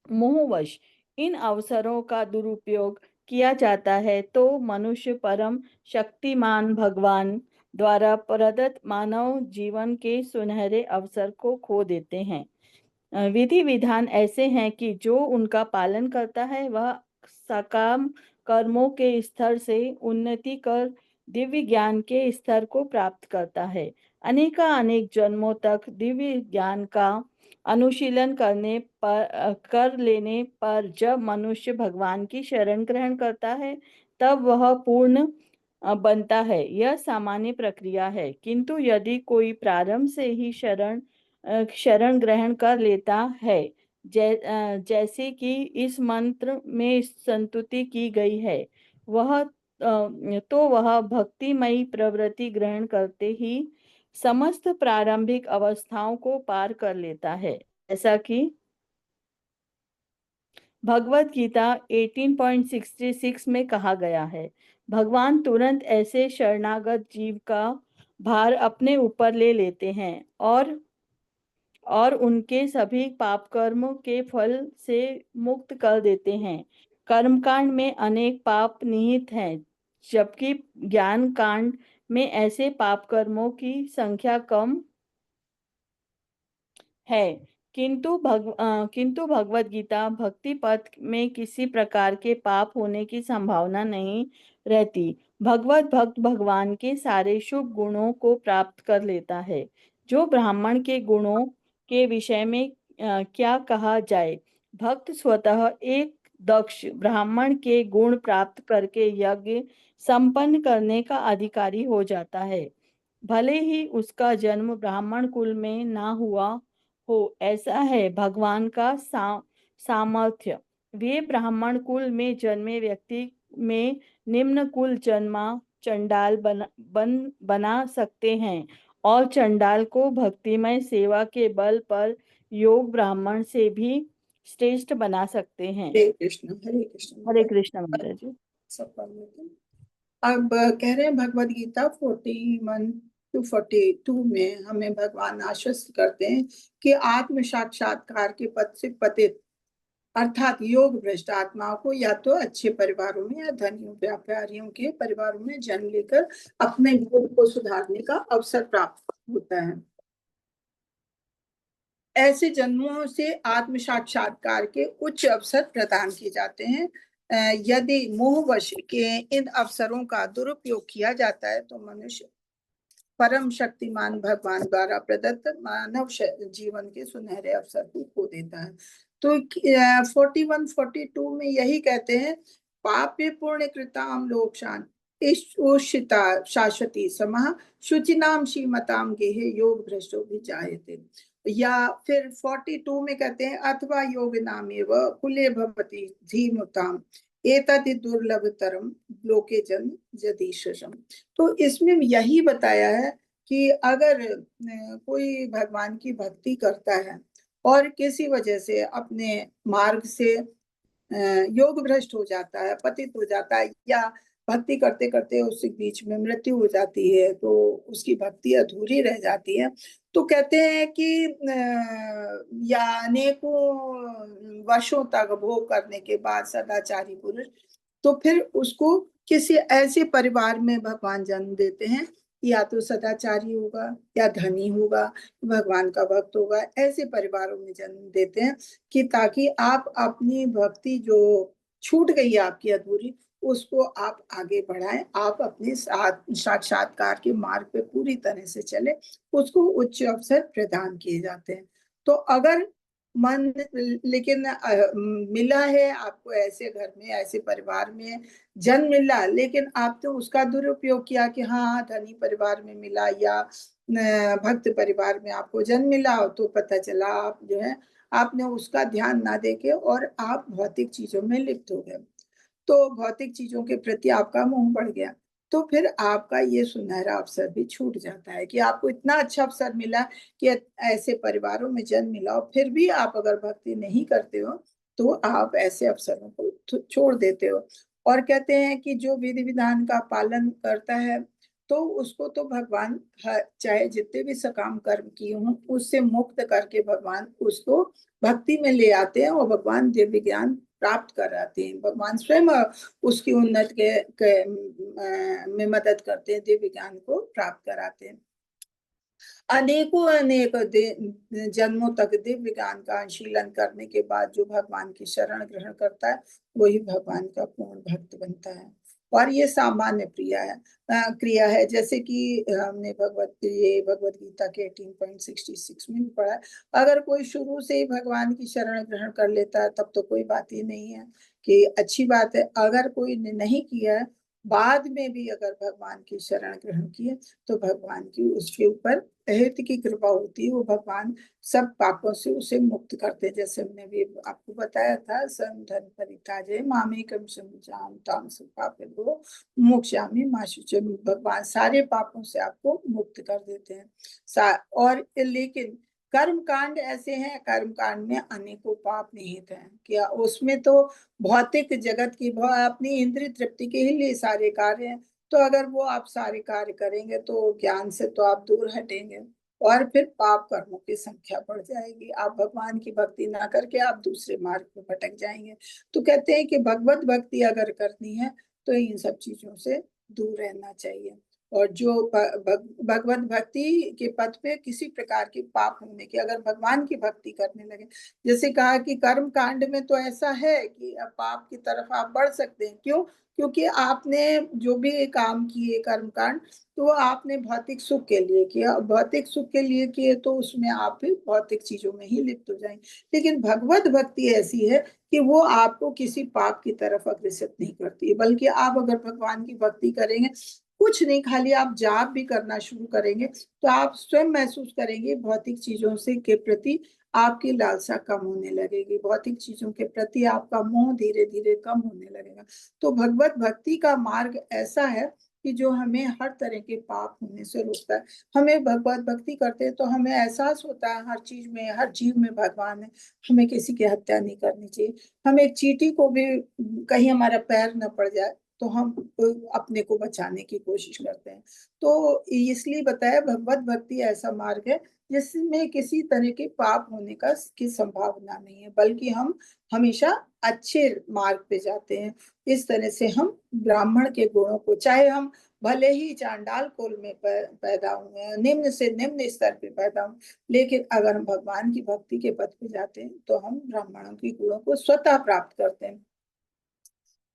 मोहवश इन अवसरों का दुरुपयोग किया जाता है तो मनुष्य परम शक्तिमान भगवान द्वारा प्रदत्त मानव जीवन के सुनहरे अवसर को खो देते हैं। विधि विधान ऐसे हैं कि जो उनका पालन करता है वह सकाम कर्मों के स्तर से उन्नति कर दिव्य ज्ञान के स्तर को प्राप्त करता है। अनेक जन्मों तक दिव्य ज्ञान का अनुशीलन कर लेने पर जब मनुष्य भगवान की शरण ग्रहण करता है तब वह पूर्ण बनता है। यह सामान्य प्रक्रिया है, किंतु यदि कोई प्रारंभ से ही शरण ग्रहण कर लेता है, जैसे कि इस मंत्र में संतुति की गई है, तो वह भक्तिमयी प्रवृत्ति ग्रहण करते ही समस्त प्रारंभिक अवस्थाओं को पार कर लेता है। ऐसा कि भगवत गीता 18.66 में कहा गया है, भगवान तुरंत ऐसे शरणागत जीव का भार अपने ऊपर ले लेते हैं और उनके सभी पाप कर्मों के फल से मुक्त कर देते हैं। कर्मकांड में अनेक पाप निहित हैं, जबकि ज्ञान कांड में ऐसे पाप कर्मों की संख्या कम है। किंतु भगवत गीता भक्ति पथ में किसी प्रकार के पाप होने की संभावना नहीं रहती। भगवत भक्त भगवान के सारे शुभ गुणों को प्राप्त कर लेता है। जो ब्राह्मण के गुणों के विषय में क्या कहा जाए, भक्त स्वतः एक दक्ष ब्राह्मण के गुण प्राप्त करके यज्ञ संपन्न करने का अधिकारी हो जाता है, भले ही उसका जन्म ब्राह्मण कुल में ना हुआ हो। ऐसा है भगवान का सामर्थ्य। वे ब्राह्मण कुल में जन्मे व्यक्ति में निम्न कुल जन्मा चंडाल बना सकते हैं और चंडाल को भक्तिमय सेवा के बल पर योग ब्राह्मण से भी श्रेष्ठ बना सकते हैं। हरे कृष्ण, हरे कृष्ण। हरे कृष्ण माता जी। सब पढ़ लेते हैं। अब कह रहे हैं भगवद गीता 41-42 में हमें भगवान आश्वस्त करते हैं कि आत्म साक्षात्कार के पथ से पतित अर्थात योग भ्रष्ट आत्माओं को या तो अच्छे परिवारों में या धनियों व्यापारियों के परिवारों में जन्म लेकर अपने बोध को सुधारने का अवसर प्राप्त होता है। ऐसे जन्मों से आत्म साक्षात्कार के उच्च अवसर प्रदान किए जाते हैं। यदि मोहवश के इन अवसरों का दुरुपयोग किया जाता है तो मनुष्य परम शक्तिमान भगवान द्वारा प्रदत्त मानव जीवन के सुनहरे अवसर को खो देता है। तो 41-42 में यही कहते हैं, पापे पुण्य कृताम लोकशान ईशुषिता शाश्वती समः शुचिनाम श्रीमताम गेहे योग भ्रष्टो भी जायते। या फिर 42 में कहते हैं, अथवा योग नामेव कुले भवति धीमताम एतदि दुर्लभतरम लोके जन जदीशम। तो इसमें यही बताया है कि अगर कोई भगवान की भक्ति करता है और किसी वजह से अपने मार्ग से योग भ्रष्ट हो जाता है, पतित हो जाता है, या भक्ति करते करते उसके बीच में मृत्यु हो जाती है तो उसकी भक्ति अधूरी रह जाती है, तो कहते हैं कि या अनेकों वर्षों तक भोग करने के बाद सदाचारी पुरुष, तो फिर उसको किसी ऐसे परिवार में भगवान जन्म देते हैं, या तो सदाचारी होगा या धनी होगा, भगवान का भक्त होगा, ऐसे परिवारों में जन्म देते हैं कि ताकि आप अपनी भक्ति जो छूट गई है आपकी अधूरी, उसको आप आगे बढ़ाएं, आप अपने साक्षात्कार के मार्ग पे पूरी तरह से चले, उसको उच्च अवसर प्रदान किए जाते हैं। तो अगर मन लेकिन मिला है आपको ऐसे घर में, ऐसे परिवार में जन्म मिला, लेकिन आपने उसका दुरुपयोग किया कि हाँ धनी परिवार में मिला या भक्त परिवार में आपको जन्म मिला, तो पता चला आप जो है आपने उसका ध्यान ना देके और आप भौतिक चीजों में लिप्त हो गए, तो भौतिक चीजों के प्रति आपका मोह बढ़ गया, तो फिर आपका ये सुनहरा अवसर भी छूट जाता है कि आपको इतना अच्छा अवसर मिला कि ऐसे परिवारों में जन्म मिला, और फिर भी आप अगर भक्ति नहीं करते हो तो आप ऐसे अवसरों को छोड़ देते हो। और कहते हैं कि जो विधि विधान का पालन करता है तो उसको तो भगवान चाहे जितने भी सकाम कर्म किए हों उससे मुक्त करके भगवान उसको भक्ति में ले आते हैं और भगवान दिव्य ज्ञान प्राप्त कराते हैं, भगवान स्वयं उसकी उन्नति में मदद करते हैं, दिव्य ज्ञान को प्राप्त कराते हैं। अनेकों अनेक जन्मों तक दिव्य ज्ञान का अनुशीलन करने के बाद जो भगवान की शरण ग्रहण करता है वही भगवान का पूर्ण भक्त बनता है। और ये सामान्य क्रिया है, जैसे कि हमने भगवत गीता के 18.66 में भी पढ़ा है, अगर कोई शुरू से ही भगवान की शरण ग्रहण कर लेता है तब तो कोई बात ही नहीं है कि अच्छी बात है। अगर कोई ने नहीं किया है, बाद में भी अगर भगवान की शरण ग्रहण किए तो भगवान की उसके ऊपर अहित की कृपा होती है, वो भगवान सब पापों से उसे मुक्त करते हैं। जैसे हमने भी आपको बताया था, संधन परिताजे मामेकम समजाम ताम सब पापेभ्यो मोक्षयामि मा शुचिम, भगवान सारे पापों से आपको मुक्त कर देते हैं। और लेकिन कर्म कांड ऐसे हैं, कर्म कांड में अनेकों पाप निहित हैं, क्या उसमें तो भौतिक जगत की अपनी इंद्रिय तृप्ति के ही लिए सारे कार्य हैं, तो अगर वो आप सारे कार्य करेंगे तो ज्ञान से तो आप दूर हटेंगे और फिर पाप कर्मों की संख्या बढ़ जाएगी, आप भगवान की भक्ति ना करके आप दूसरे मार्ग पे भटक जाएंगे। तो कहते हैं कि भगवत भक्ति अगर करनी है तो इन सब चीजों से दूर रहना चाहिए। और जो भगवत भक्ति के पथ पे किसी प्रकार के पाप होने की, अगर भगवान की भक्ति करने लगे, जैसे कहा कि कर्म कांड में तो ऐसा है कि पाप की तरफ आप बढ़ सकते हैं, क्यों? क्योंकि आपने जो भी काम किए कर्म कांड, तो आपने भौतिक सुख के लिए किया, भौतिक सुख के लिए किए तो उसमें आप भी भौतिक चीजों में ही लिप्त हो जाएंगे। लेकिन भगवत भक्ति ऐसी है कि वो आपको किसी पाप की तरफ अग्रसित नहीं करती है, बल्कि आप अगर भगवान की भक्ति करेंगे, कुछ नहीं, खाली आप जाप भी करना शुरू करेंगे तो आप स्वयं महसूस करेंगे भौतिक चीजों से के प्रति आपकी लालसा कम होने लगेगी, भौतिक चीजों के प्रति आपका मोह धीरे धीरे कम होने लगेगा। तो भगवत भक्ति का मार्ग ऐसा है कि जो हमें हर तरह के पाप होने से रोकता है। हमें भगवत भक्ति करते हैं तो हमें एहसास होता है हर चीज में, हर जीव में भगवान है, हमें किसी की हत्या नहीं करनी चाहिए, हमें एक चींटी को भी कहीं हमारा पैर न पड़ जाए तो हम अपने को बचाने की कोशिश करते हैं। तो इसलिए बताया भगवत भक्ति ऐसा मार्ग है जिसमें किसी तरह के पाप होने की संभावना नहीं है, बल्कि हम हमेशा अच्छे मार्ग पे जाते हैं। इस तरह से हम ब्राह्मण के गुणों को, चाहे हम भले ही चांडाल कुल में पैदा हुए हैं, निम्न से निम्न स्तर पे पैदा हुए, लेकिन अगर हम भगवान की भक्ति के पथ पे जाते हैं तो हम ब्राह्मणों की गुणों को स्वतः प्राप्त करते हैं।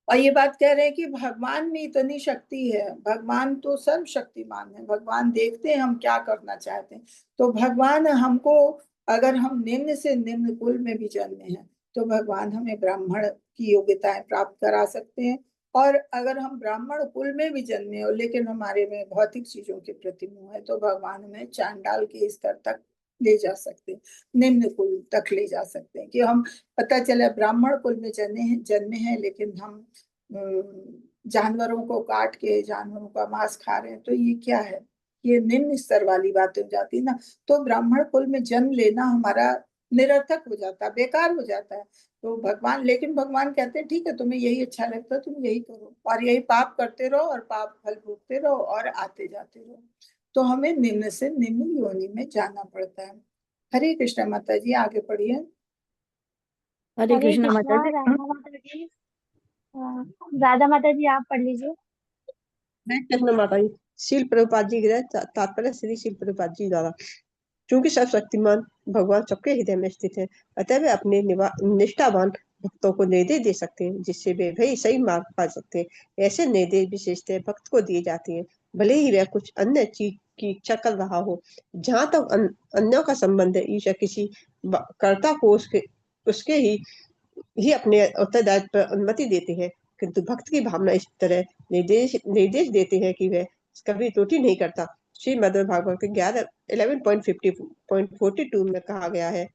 और ये बात कह रहे हैं कि भगवान में इतनी शक्ति है, भगवान तो सर्वशक्तिमान है, भगवान देखते हैं हम क्या करना चाहते हैं। तो भगवान हमको, अगर हम निम्न से निम्न कुल में भी जन्मे हैं तो भगवान हमें ब्राह्मण की योग्यताएं प्राप्त करा सकते हैं। और अगर हम ब्राह्मण कुल में भी जन्मे हो लेकिन हमारे में भौतिक चीजों के प्रति मोह है तो भगवान हमें चांडाल के स्तर तक ले जा सकते हैं, निम्न कुल तक ले जा सकते हैं। कि हम, पता चला ब्राह्मण कुल में जन्मे हैं लेकिन हम जानवरों को काट के जानवरों का मांस खा रहे हैं, तो ये क्या है, ये निम्न स्तर वाली बातें हो जाती ना। तो ब्राह्मण कुल में जन्म लेना हमारा निरर्थक हो जाता है, बेकार हो जाता है। तो भगवान, लेकिन भगवान कहते हैं ठीक है, तुम्हें यही अच्छा लगता है तुम यही करो, और यही पाप करते रहो और पाप फल भोगते रहो और आते जाते रहो। तो हमें निम्न से निम्न योनि में जाना पड़ता है। हरे कृष्णा माता जी, आगे पढ़िए। हरे हरे कृष्णा माता कृष्णा। जी। राधा माता जी, राधा माता जी आप पढ़ लीजिए। मैं कृष्ण माता जी। शील प्रभुपाद जी ग्रंथ तात्पर्य श्री शील प्रभुपाद जी द्वारा। क्योंकि सर्वशक्तिमान भगवान सबके हृदय में स्थित है, अतः वे अपने निष्ठावान भक्तों को निर्देश दे सकते हैं जिससे वे भी सही मार्ग पा सकते हैं। ऐसे निर्देश विशेषतः भक्त को दिए जाते हैं, भले ही वह कुछ अन्य चीज की इच्छा कर रहा हो। जहाँ तक अन्यों का संबंध है, ईश्वर किसी कर्ता को उसके ही अपने उत्तरदायित्व पर अनुमति देते हैं, किंतु भक्त की भावना इस तरह निर्देश देते हैं कि वह कभी त्रुटि नहीं करता। श्रीमद् भागवत के 11.42 में कहा गया है।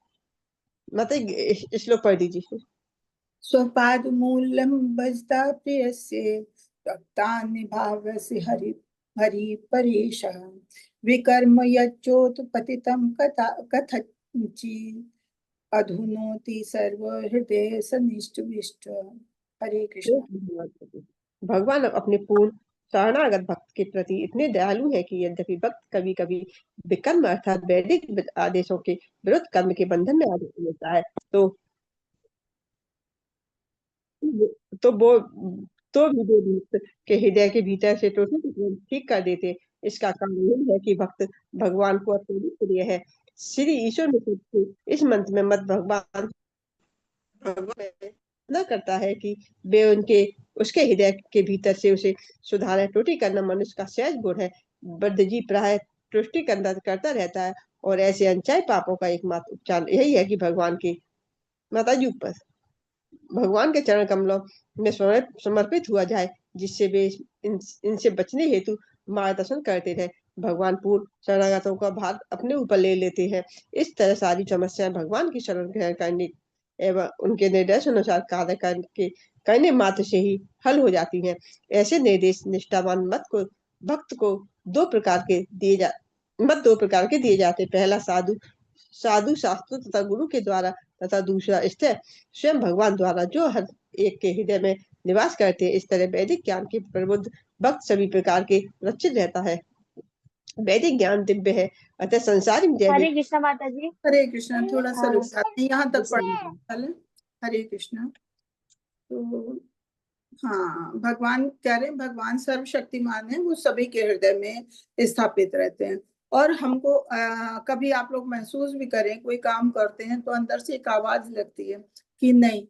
मतलब श्लोक पढ़ दीजिए। स्वपाद मूलम भजता प्रियस्य भक्तानि भावस्य हरि हरि परेश विकर्म यच्चोत पतितं कथंचि अधुनोति सर्व हृदय सनिष्टविष्ट। हरे कृष्ण। भगवान अपने पूर्ण शरणागत भक्त के प्रति इतने दयालु है कि यद्यपि भक्त कभी कभी विकर्म अर्थात वैदिक आदेशों के विरुद्ध कर्म के बंधन में आ जाता है तो वो तो भी वो भक्त के हृदय के भीतर से टूटे टुकड़े ठीक कर देते। इसका कारण यही है कि भक्त भगवान को अत्यधिक प्रिय है। श्री ईश्वर में इस मंत्र में मत भगवान न करता है कि वे उसके हृदय के भीतर से उसे सुधारे। त्रुटि करना मनुष्य का सहज गुण है। बुद्धि प्राय त्रुटि करता रहता है और ऐसे अनचाहे पापों का एकमात्र उपचार यही है कि भगवान के माता जी ऊपर भगवान के चरण कमलों में समर्पित हुआ जाए, जिससे वे इनसे बचने हेतु मार्गदर्शन करते रहे। भगवान पूर्ण शरणागतों का भार अपने ऊपर ले लेते हैं। इस तरह सारी समस्याएं भगवान की शरण ग्रहण करने एवं उनके निर्देश अनुसार कार्य करने मात्र से ही हल हो जाती हैं। ऐसे निर्देश निष्ठावान भक्त को दो प्रकार के दिए जाते। पहला साधु शास्त्र तथा गुरु के द्वारा, तथा दूसरा स्थिर स्वयं भगवान द्वारा, जो हर एक के हृदय में निवास करते हैं। इस तरह वैदिक ज्ञान के प्रबुद्ध भक्त सभी प्रकार के रक्षित रहता है। वैदिक ज्ञान दिव्य है, अतः संसारी हरे कृष्णा माता जी। हरे कृष्ण। थोड़ा सा रुक जाते हैं, यहाँ तक पढ़ जैविक चले। हरे कृष्ण। तो हाँ, भगवान कह रहे हैं भगवान सर्वशक्तिमान है, वो सभी के हृदय में स्थापित रहते हैं। और हमको कभी आप लोग महसूस भी करें, कोई काम करते हैं तो अंदर से एक आवाज लगती है कि नहीं,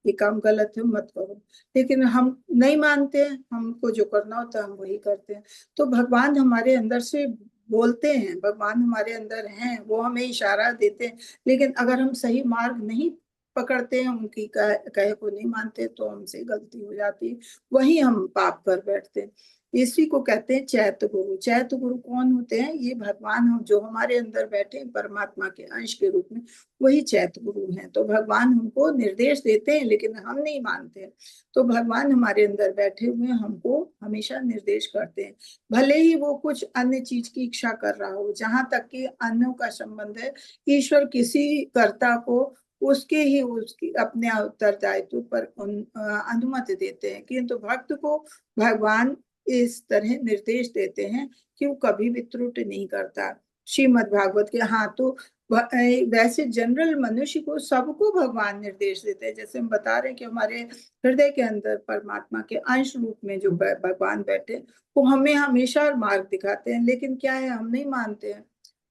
ये काम गलत है, मत करो, लेकिन हम नहीं मानते हैं, हमको जो करना होता है हम वही करते हैं। तो भगवान हमारे अंदर से बोलते हैं, भगवान हमारे अंदर हैं, वो हमें इशारा देते हैं, लेकिन अगर हम सही मार्ग नहीं पकड़ते हैं, उनकी कहे को नहीं मानते, तो हमसे गलती हो जाती है, वही हम पाप कर बैठते हैं। इसी को कहते हैं चैत्य गुरु। चैत्य गुरु कौन होते हैं? ये भगवान हम जो हमारे अंदर बैठे हैं परमात्मा के अंश के रूप में, वही चैत्य गुरु हैं। तो भगवान हमको निर्देश देते हैं लेकिन हम नहीं मानते हैं। तो भगवान हमारे अंदर बैठे हुए हमको हमेशा निर्देश करते हैं, भले ही वो कुछ अन्य चीज की इच्छा कर रहा हो। जहां तक कि अन्यों का संबंध है, ईश्वर किसी कर्ता को उसके ही उसकी अपने उत्तरदायित्व पर अनुमति देते हैं। किंतु भक्त को भगवान इस तरह निर्देश देते हैं कि वो कभी भी त्रुटि नहीं करता। श्रीमद् भागवत के, हाँ, तो वैसे जनरल मनुष्य को सबको भगवान निर्देश देते हैं। जैसे हम बता रहे हैं कि हमारे हृदय के अंदर परमात्मा के अंश रूप में जो भगवान बैठे, वो हमें हमेशा मार्ग दिखाते हैं। लेकिन क्या है, हम नहीं मानते हैं,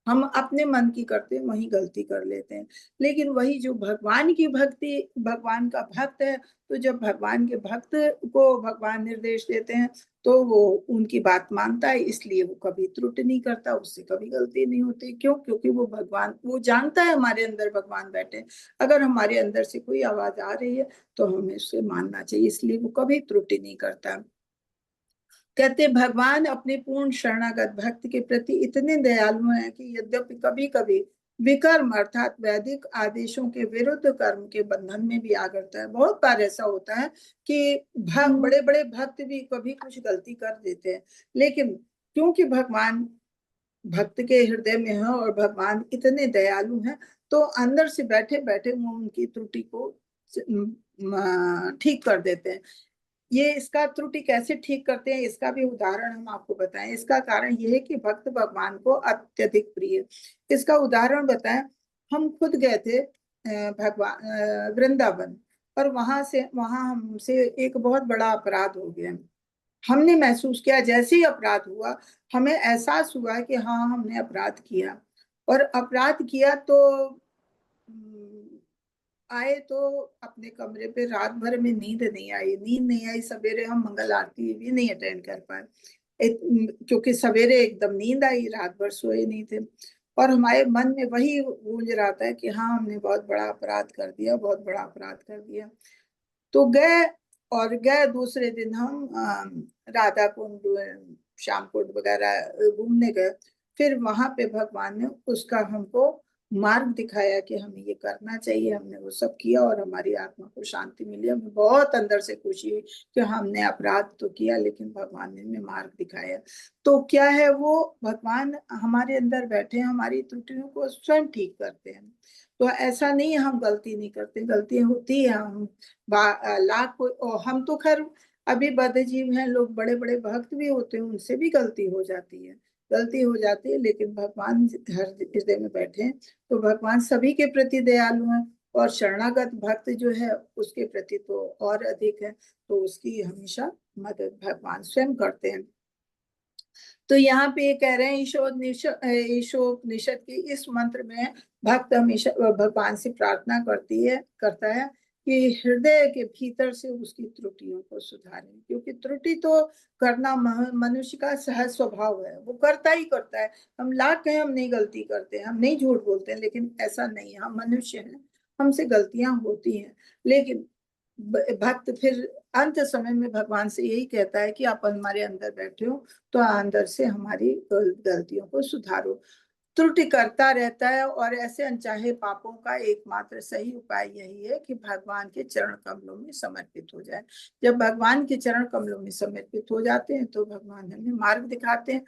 हम अपने मन की करते हैं, वही गलती कर लेते हैं। लेकिन वही जो भगवान की भक्ति, भगवान का भक्त है, तो जब भगवान के भक्त को भगवान निर्देश देते हैं तो वो उनकी बात मानता है, इसलिए वो कभी त्रुटि नहीं करता, उससे कभी गलती नहीं होती। क्यों? क्योंकि वो भगवान, वो जानता है हमारे अंदर भगवान बैठे। अगर हमारे अंदर से कोई आवाज आ रही है तो हमें उसे मानना चाहिए, इसलिए वो कभी त्रुटि नहीं करता। कहते भगवान अपने पूर्ण शरणागत भक्त के प्रति इतने दयालु हैं कि यद्यपि कभी कभी विकर्म अर्थात वैदिक आदेशों के विरुद्ध कर्म के बंधन में भी आ करता है। बहुत बार ऐसा होता है कि बड़े बड़े भक्त भी कभी कुछ गलती कर देते हैं, लेकिन क्योंकि भगवान भक्त के हृदय में है और भगवान इतने दयालु हैं, तो अंदर से बैठे बैठे वो उनकी त्रुटि को ठीक कर देते हैं। ये इसका त्रुटि कैसे ठीक करते हैं, इसका भी उदाहरण हम आपको बताएं। इसका कारण ये है कि भक्त भगवान को अत्यधिक प्रिय। इसका उदाहरण बताएं, हम खुद गए थे भगवान वृंदावन, और वहां हमसे एक बहुत बड़ा अपराध हो गया। हमने महसूस किया, जैसे ही अपराध हुआ हमें एहसास हुआ कि हाँ, हमने अपराध किया। और अपराध किया तो आए तो अपने कमरे पे, रात भर में नींद नहीं आई। सवेरे हम मंगल आरती भी नहीं अटेंड कर पाए, क्योंकि सवेरे एकदम नींद आई, रात भर सोए नहीं थे। और हमारे मन में वही गूंज रहा था कि हाँ, हमने बहुत बड़ा अपराध कर दिया, बहुत बड़ा अपराध कर दिया। तो गए दूसरे दिन हम राधा कुंड, श्याम कुंड वगैरह घूमने गए। फिर वहां पे भगवान ने उसका हमको मार्ग दिखाया कि हमें ये करना चाहिए। हमने वो सब किया और हमारी आत्मा को शांति मिली। हमें बहुत अंदर से खुशी हुई कि हमने अपराध तो किया, लेकिन भगवान ने हमें मार्ग दिखाया। तो क्या है, वो भगवान हमारे अंदर बैठे हमारी त्रुटियों को स्वयं ठीक करते हैं। तो ऐसा नहीं है हम गलती नहीं करते, गलतियां होती है। हम लाख, हम तो खैर अभी बद्ध जीव हैं, लोग बड़े बड़े भक्त भी होते हैं, उनसे भी गलती हो जाती है, लेकिन भगवान हर हृदय में बैठे हैं। तो भगवान सभी के प्रति दयालु हैं, और शरणागत भक्त जो है उसके प्रति तो और अधिक है। तो उसकी हमेशा मदद भगवान स्वयं करते हैं। तो यहाँ पे ये कह रहे हैं, ईशोपनिषद के इस मंत्र में भक्त हमेशा भगवान से प्रार्थना करता है कि हृदय के भीतर से उसकी त्रुटियों को सुधारें। क्योंकि त्रुटि तो करना मनुष्य का सहज स्वभाव है, वो करता ही करता है। हम लाख कहें हम नहीं गलती करते हैं, हम नहीं झूठ बोलते हैं, लेकिन ऐसा नहीं है, हम मनुष्य हैं, हमसे गलतियां होती हैं। लेकिन भक्त फिर अंत समय में भगवान से यही कहता है कि आप हमारे अंदर बैठे हो, तो अंदर से हमारी गलतियों को सुधारो। त्रुटि करता रहता है, और ऐसे अनचाहे पापों का एकमात्र सही उपाय यही है कि भगवान के चरण कमलों में समर्पित हो जाए। जब भगवान के चरण कमलों में समर्पित हो जाते हैं तो भगवान हमें मार्ग दिखाते हैं।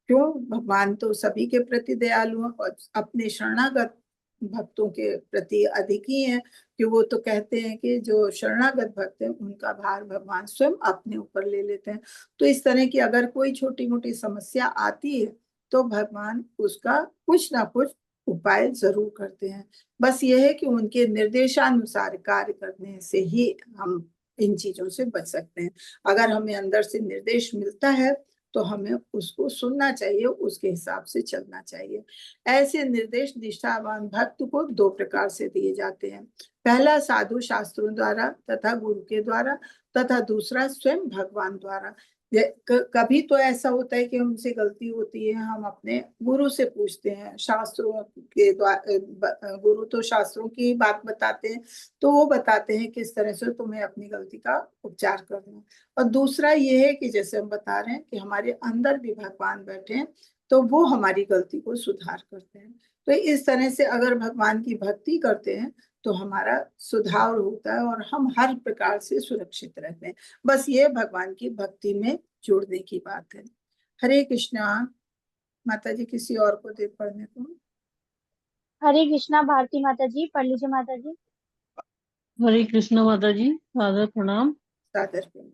क्यों? भगवान तो सभी के प्रति दयालु हैं, और अपने शरणागत भक्तों के प्रति अधिक ही है, कि वो तो कहते हैं कि जो शरणागत भक्त हैं उनका भार भगवान स्वयं अपने ऊपर ले लेते हैं। तो इस तरह की अगर कोई छोटी मोटी समस्या आती है तो भगवान उसका कुछ ना कुछ उपाय जरूर करते हैं। बस ये है कि उनके निर्देशानुसार कार्य करने से ही हम इन चीजों से बच सकते हैं। अगर हमें अंदर से निर्देश मिलता है तो हमें उसको सुनना चाहिए, उसके हिसाब से चलना चाहिए। ऐसे निर्देश निष्ठावान भक्त को दो प्रकार से दिए जाते हैं। पहला साधु शास्त्रों द्वारा तथा गुरु के द्वारा, तथा दूसरा स्वयं भगवान द्वारा। कभी तो ऐसा होता है कि हमसे गलती होती है, हम अपने गुरु से पूछते हैं, शास्त्रों के द्वारा, गुरु तो शास्त्रों की बात बताते हैं, तो वो बताते हैं किस तरह से तुम्हें अपनी गलती का उपचार करना। और दूसरा ये है कि जैसे हम बता रहे हैं कि हमारे अंदर भी भगवान बैठे हैं, तो वो हमारी गलती को सुधार करते हैं। तो इस तरह से अगर भगवान की भक्ति करते हैं तो हमारा सुधार होता है और हम हर प्रकार से सुरक्षित रहते हैं। बस ये भगवान की भक्ति में जुड़ने की बात है। हरे कृष्णा। माता जी किसी और को दे पढ़ने को। हरे कृष्णा। भारती माता जी पढ़ लीजिए माता जी। हरे कृष्णा माता जी, सादर प्रणाम। सादर प्रणाम।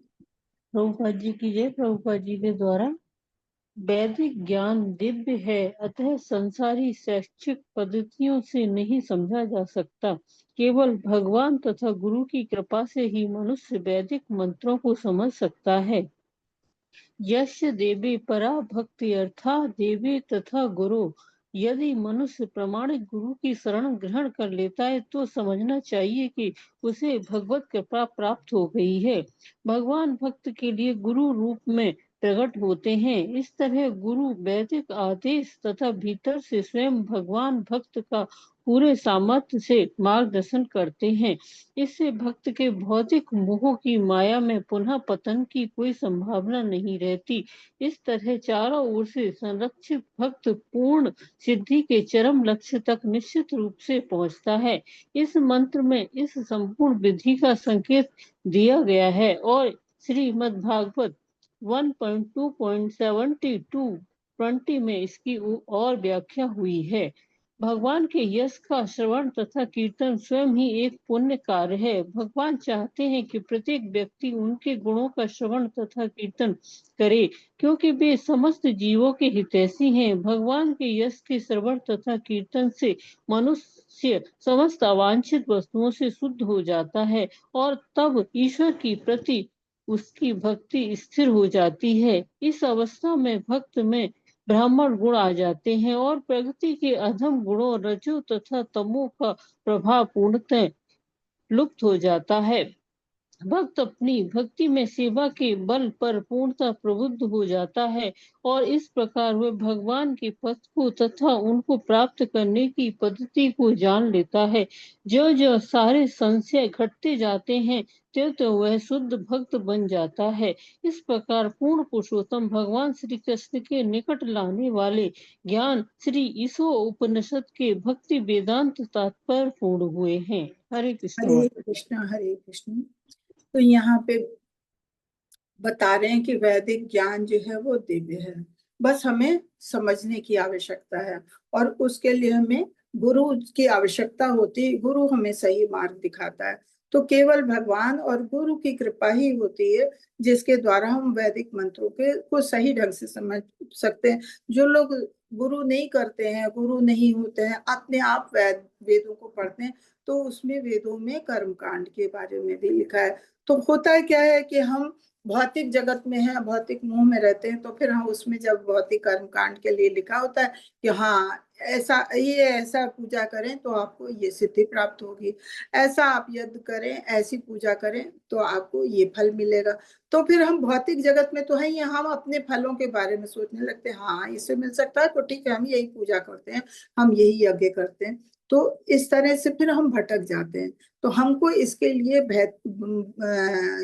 प्रभुपाद जी की जय। प्रभुपाद जी के द्वारा वैदिक ज्ञान दिव्य है, अतः संसारी शैक्षिक पद्धतियों से नहीं समझा जा सकता। केवल भगवान तथा गुरु की कृपा से ही मनुष्य वैदिक मंत्रों को समझ सकता है। यस्य देवे परा भक्ति अर्था देवे तथा गुरु। यदि मनुष्य प्रामाणिक गुरु की शरण ग्रहण कर लेता है तो समझना चाहिए कि उसे भगवत कृपा प्राप्त हो गई है। भगवान भक्त के लिए गुरु रूप में प्रकट होते हैं। इस तरह गुरु वैदिक आदेश तथा भीतर से स्वयं भगवान भक्त का पूरे सामर्थ्य से मार्गदर्शन करते हैं। इससे भक्त के भौतिक मोह की माया में पुनः पतन की कोई संभावना नहीं रहती। इस तरह चारों ओर से संरक्षित भक्त पूर्ण सिद्धि के चरम लक्ष्य तक निश्चित रूप से पहुंचता है। इस मंत्र में इस संपूर्ण विधि का संकेत दिया गया है और श्रीमद् भागवत 1.2.72 में इसकी और व्याख्या हुई है। भगवान के यश का श्रवण तथा कीर्तन स्वयं ही एक पुण्य कार्य है। भगवान चाहते हैं कि प्रत्येक व्यक्ति उनके गुणों का श्रवण तथा कीर्तन करे, क्योंकि वे समस्त जीवों के हितैषी हैं। भगवान के यश के श्रवण तथा कीर्तन से मनुष्य समस्त अवांछित वस्तुओं से शुद्ध हो जाता है और तब ईश्वर की प्रति उसकी भक्ति स्थिर हो जाती है। इस अवस्था में भक्त में ब्राह्मण गुण आ जाते हैं और प्रगति के अधम गुणों रजो तथा तमो का प्रभाव पूर्णतः लुप्त हो जाता है। भक्त अपनी भक्ति में सेवा के बल पर पूर्णतः प्रबुद्ध हो जाता है और इस प्रकार वह भगवान के पथ को तथा उनको प्राप्त करने की पद्धति को जान लेता है। जो जो सारे संशय घटते जाते हैं तो वह शुद्ध भक्त बन जाता है। इस प्रकार पूर्ण पुरुषोत्तम भगवान श्री कृष्ण के निकट लाने वाले ज्ञान श्री ईशो उपनिषद के भक्ति वेदांत तात्पर्य पूर्ण हुए हैं। हरे कृष्ण। हरे कृष्ण हरे कृष्ण। तो यहाँ पे बता रहे हैं कि वैदिक ज्ञान जो है वो दिव्य है, बस हमें समझने की आवश्यकता है और उसके लिए हमें गुरु की आवश्यकता होती है। गुरु हमें सही मार्ग दिखाता है। तो केवल भगवान और गुरु की कृपा ही होती है जिसके द्वारा हम वैदिक मंत्रों के को सही ढंग से समझ सकते हैं। जो लोग गुरु नहीं करते हैं, गुरु नहीं होते हैं, अपने आप वेदों को पढ़ते हैं, तो उसमें वेदों में कर्म कांड के बारे में भी लिखा है। तो होता क्या है कि हम भौतिक जगत में है, भौतिक मोह में रहते हैं, तो फिर हम उसमें जब भौतिक कर्म कांड के लिए लिखा होता है कि हाँ ऐसा पूजा करें तो आपको ये सिद्धि प्राप्त होगी, ऐसा आप यज्ञ करें, ऐसी पूजा करें तो आपको ये फल मिलेगा। तो फिर हम भौतिक जगत में तो है ही, हम अपने फलों के बारे में सोचने लगते हैं, हाँ इससे मिल सकता है तो ठीक है, हम यही पूजा करते हैं, हम यही यज्ञ करते हैं। तो इस तरह से फिर हम भटक जाते हैं। तो हमको इसके लिए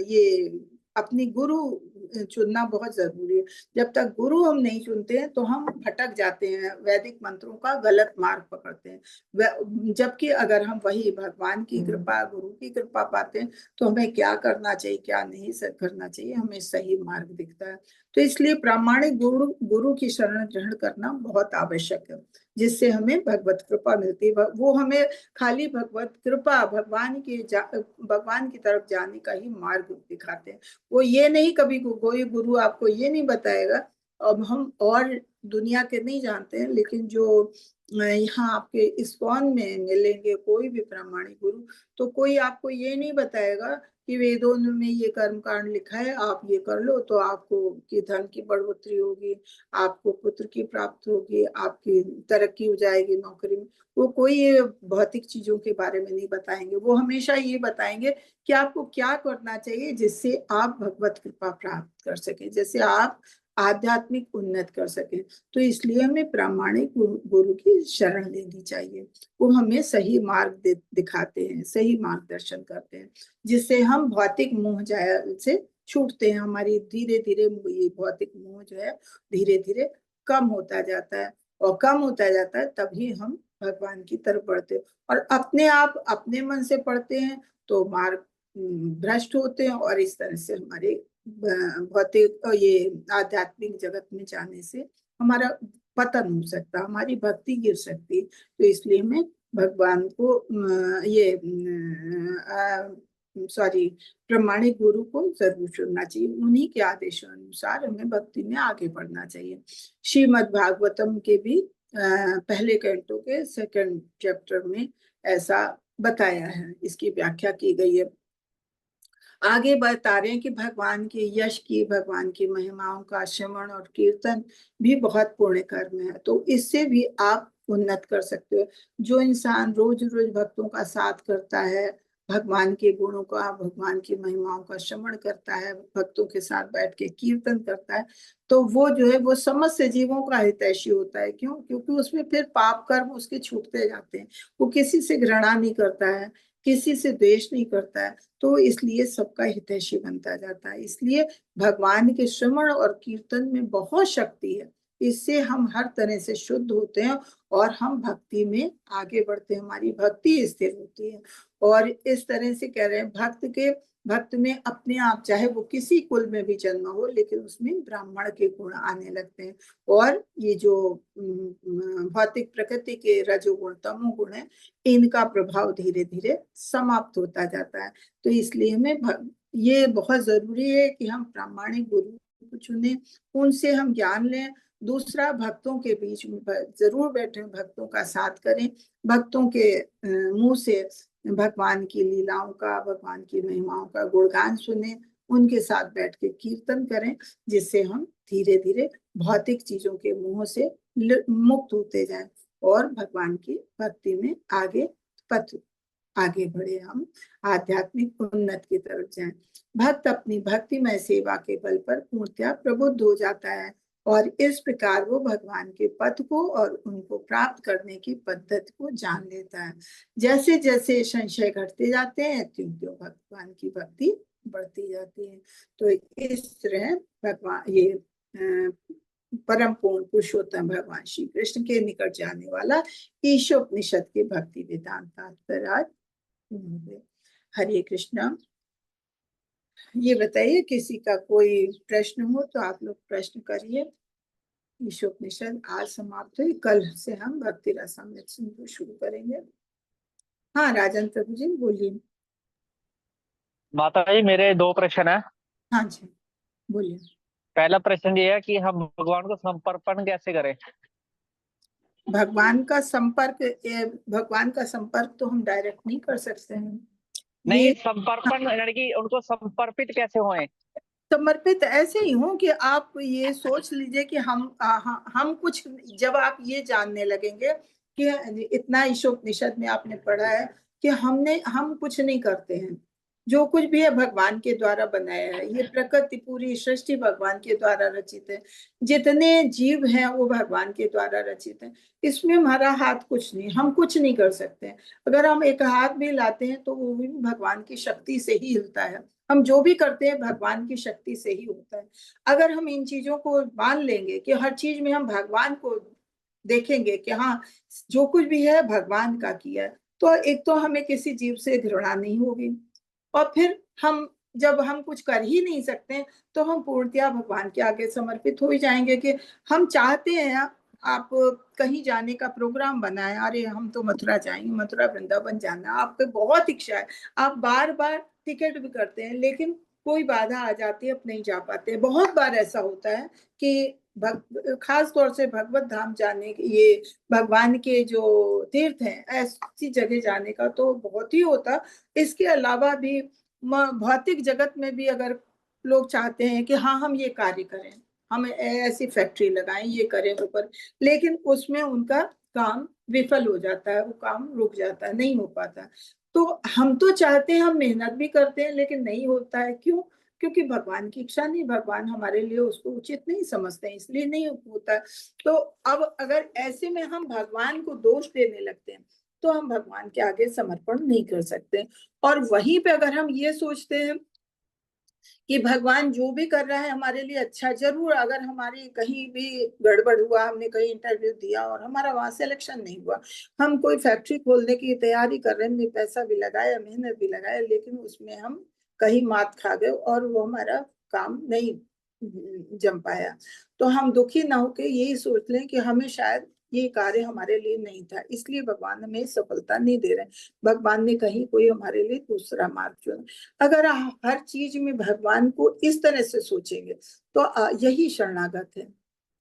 ये अपनी गुरु चुनना बहुत जरूरी है। जब तक गुरु हम नहीं चुनते हैं तो हम भटक जाते हैं, वैदिक मंत्रों का गलत मार्ग पकड़ते हैं। जबकि अगर हम वही भगवान की कृपा, गुरु की कृपा पाते हैं तो हमें क्या करना चाहिए, क्या नहीं करना चाहिए, हमें सही मार्ग दिखता है। तो इसलिए प्रामाणिक गुरु की शरण ग्रहण करना बहुत आवश्यक है, जिससे हमें भगवत कृपा मिलती है। वो हमें खाली भगवत कृपा, भगवान की तरफ जाने का ही मार्ग दिखाते हैं। वो ये नहीं, कभी कोई गुरु आपको ये नहीं बताएगा। अब हम और दुनिया के नहीं जानते हैं, लेकिन जो यहाँ आपके इस्कॉन में मिलेंगे कोई भी प्रामाणिक गुरु, तो कोई आपको ये नहीं बताएगा कि वेदों में ये कर्म कांड लिखा है, आप ये कर लो तो आपको की धन की बढ़ोतरी होगी, आपको पुत्र की प्राप्त होगी, आपकी तरक्की हो जाएगी नौकरी में। वो कोई भौतिक चीजों के बारे में नहीं बताएंगे। वो हमेशा ये बताएंगे कि आपको क्या करना चाहिए जिससे आप भगवत कृपा प्राप्त कर सके, जैसे आप आध्यात्मिक उन्नत कर सके। तो इसलिए हमें प्रामाणिक गुरु की शरण लेनी चाहिए। वो हमें सही मार्ग दिखाते हैं, सही मार्गदर्शन करते हैं, जिससे हम भौतिक मोह जाल से छूटते हैं। हमारी धीरे धीरे ये भौतिक मोह जो है धीरे धीरे कम होता जाता है, और कम होता जाता है तभी हम भगवान की तरफ बढ़ते हैं। और अपने आप अपने मन से पढ़ते हैं तो मार्ग भ्रष्ट होते हैं, और इस तरह से हमारे भौतिक ये आध्यात्मिक जगत में जाने से हमारा पतन हो सकता है, हमारी भक्ति गिर सकती है। तो इसलिए हमें भगवान को प्रामाणिक गुरु को जरूर चुनना चाहिए। उन्हीं के आदेशों अनुसार हमें भक्ति में आगे बढ़ना चाहिए। श्रीमद् भागवतम के भी पहले कैंटो के सेकंड चैप्टर में ऐसा बताया है, इसकी व्याख्या की गई है। आगे बता रहे हैं कि भगवान के यश की, भगवान की महिमाओं का श्रवण और कीर्तन भी बहुत पुण्य कर्म है, तो इससे भी आप उन्नत कर सकते हो। जो इंसान रोज रोज भक्तों का साथ करता है, भगवान के गुणों का, भगवान की महिमाओं का श्रवण करता है, भक्तों के साथ बैठ के कीर्तन करता है, तो वो जो है वो समस्त जीवों का हितैषी होता है। क्यों? क्योंकि उसमें फिर पाप कर्म उसके छूटते जाते हैं। वो किसी से घृणा नहीं करता है, किसी से द्वेष नहीं करता है, तो इसलिए सबका हितैषी बनता जाता है। इसलिए भगवान के श्रवण और कीर्तन में बहुत शक्ति है। इससे हम हर तरह से शुद्ध होते हैं और हम भक्ति में आगे बढ़ते हैं, हमारी भक्ति स्थिर होती है। और इस तरह से कह रहे हैं भक्त में अपने आप, चाहे वो किसी कुल में भी जन्म हो, लेकिन उसमें ब्राह्मण के गुण आने लगते हैं। और ये जो भौतिक प्रकृति के रजोगुण तमोगुण है, इनका प्रभाव धीरे धीरे समाप्त होता जाता है। तो इसलिए हमें ये बहुत जरूरी है कि हम प्रामाणिक गुरु को चुने, उनसे हम ज्ञान लें। दूसरा, भक्तों के बीच में जरूर बैठे, भक्तों का साथ करें, भक्तों के मुंह से भगवान की लीलाओं का, भगवान की महिमाओं का गुणगान सुने, उनके साथ बैठ के कीर्तन करें, जिससे हम धीरे धीरे भौतिक चीजों के मुंह से मुक्त होते जाएं और भगवान की भक्ति में आगे बढ़े, हम आध्यात्मिक उन्नति की तरफ जाएं। भक्त अपनी भक्तिमय सेवा के बल पर पूर्णतया प्रबुद्ध हो जाता है और इस प्रकार वो भगवान के पथ को और उनको प्राप्त करने की पद्धति को जान लेता है। जैसे जैसे संशय घटते जाते हैं, त्यों त्यों भगवान की भक्ति बढ़ती जाती है। तो इस तरह भगवान ये परम पूर्ण पुरुषोत्तम भगवान श्री कृष्ण के निकट जाने वाला ईशोपनिषद के भक्ति वेदांत तात्पर्य। हरे कृष्णा। ये बताइए, किसी का कोई प्रश्न हो तो आप लोग प्रश्न करिए। ईशोपनिषद आज समाप्त हुई, कल से हम भक्ति रसामृत सिंधु शुरू करेंगे। हाँ राजन प्रभु जी बोलिए। माता जी मेरे 2 प्रश्न है। हाँ जी बोलिए। पहला प्रश्न ये है कि हम भगवान को समर्पण कैसे करें? भगवान का संपर्क तो हम डायरेक्ट नहीं कर सकते हैं। नहीं, समर्पण यानी कि उनको समर्पित कैसे होए? समर्पित ऐसे ही हो कि आप ये सोच लीजिए कि हम कुछ, जब आप ये जानने लगेंगे कि इतना ईशोपनिषद में आपने पढ़ा है कि हम कुछ नहीं करते हैं, जो कुछ भी है भगवान के द्वारा बनाया है। ये प्रकृति पूरी सृष्टि भगवान के द्वारा रचित है, जितने जीव हैं वो भगवान के द्वारा रचित है। इसमें हमारा हाथ कुछ नहीं, हम कुछ नहीं कर सकते। अगर हम एक हाथ भी लाते हैं तो वो भी भगवान की शक्ति से ही हिलता है। हम जो भी करते हैं भगवान की शक्ति से ही होता है। अगर हम इन चीजों को मान लेंगे कि हर चीज में हम भगवान को देखेंगे कि हाँ जो कुछ भी है भगवान का किया है, तो एक तो हमें किसी जीव से घृणा नहीं होगी, और फिर जब हम कुछ कर ही नहीं सकते तो हम पूर्णतया भगवान के आगे समर्पित हो ही जाएंगे। कि हम चाहते हैं, आप कहीं जाने का प्रोग्राम बनाए, अरे हम तो मथुरा जाएंगे, मथुरा वृंदावन जाना, आपको बहुत इच्छा है, आप बार बार टिकट भी करते हैं, लेकिन कोई बाधा आ जाती है, आप नहीं जा पाते। बहुत बार ऐसा होता है कि खास तौर से भगवत धाम जाने के, ये भगवान के जो तीर्थ हैं, ऐसी जगह जाने का तो बहुत ही होता। इसके अलावा भी भौतिक जगत में भी अगर लोग चाहते हैं कि हाँ हम ये कार्य करें, हम ऐसी फैक्ट्री लगाएं, ये करें वो करें, लेकिन उसमें उनका काम विफल हो जाता है, वो काम रुक जाता है, नहीं हो पाता। तो हम तो चाहते हैं, हम मेहनत भी करते हैं, लेकिन नहीं होता है। क्यों? क्योंकि भगवान की इच्छा नहीं, भगवान हमारे लिए उसको उचित नहीं समझते हैं, इसलिए नहीं होता। तो अब अगर ऐसे में हम भगवान को दोष देने लगते हैं तो हम भगवान के आगे समर्पण नहीं कर सकते। और वहीं पे अगर हम ये सोचते हैं कि भगवान जो भी कर रहा है हमारे लिए अच्छा, जरूर अगर हमारी कहीं भी गड़बड़ हुआ, हमने कहीं इंटरव्यू दिया और हमारा वहां सिलेक्शन नहीं हुआ, हम कोई फैक्ट्री खोलने की तैयारी कर रहे हैं, हमने पैसा भी लगाया, मेहनत भी लगाया, लेकिन उसमें हम कहीं मात खा गए और वो हमारा काम नहीं जम पाया। तो हम दुखी ना होकर यही सोच लें कि हमें शायद ये कार्य हमारे लिए नहीं था, इसलिए भगवान हमें सफलता नहीं दे रहे, भगवान ने कहीं कोई हमारे लिए दूसरा मार्ग चुना। अगर आप हर चीज में भगवान को इस तरह से सोचेंगे तो यही शरणागत है,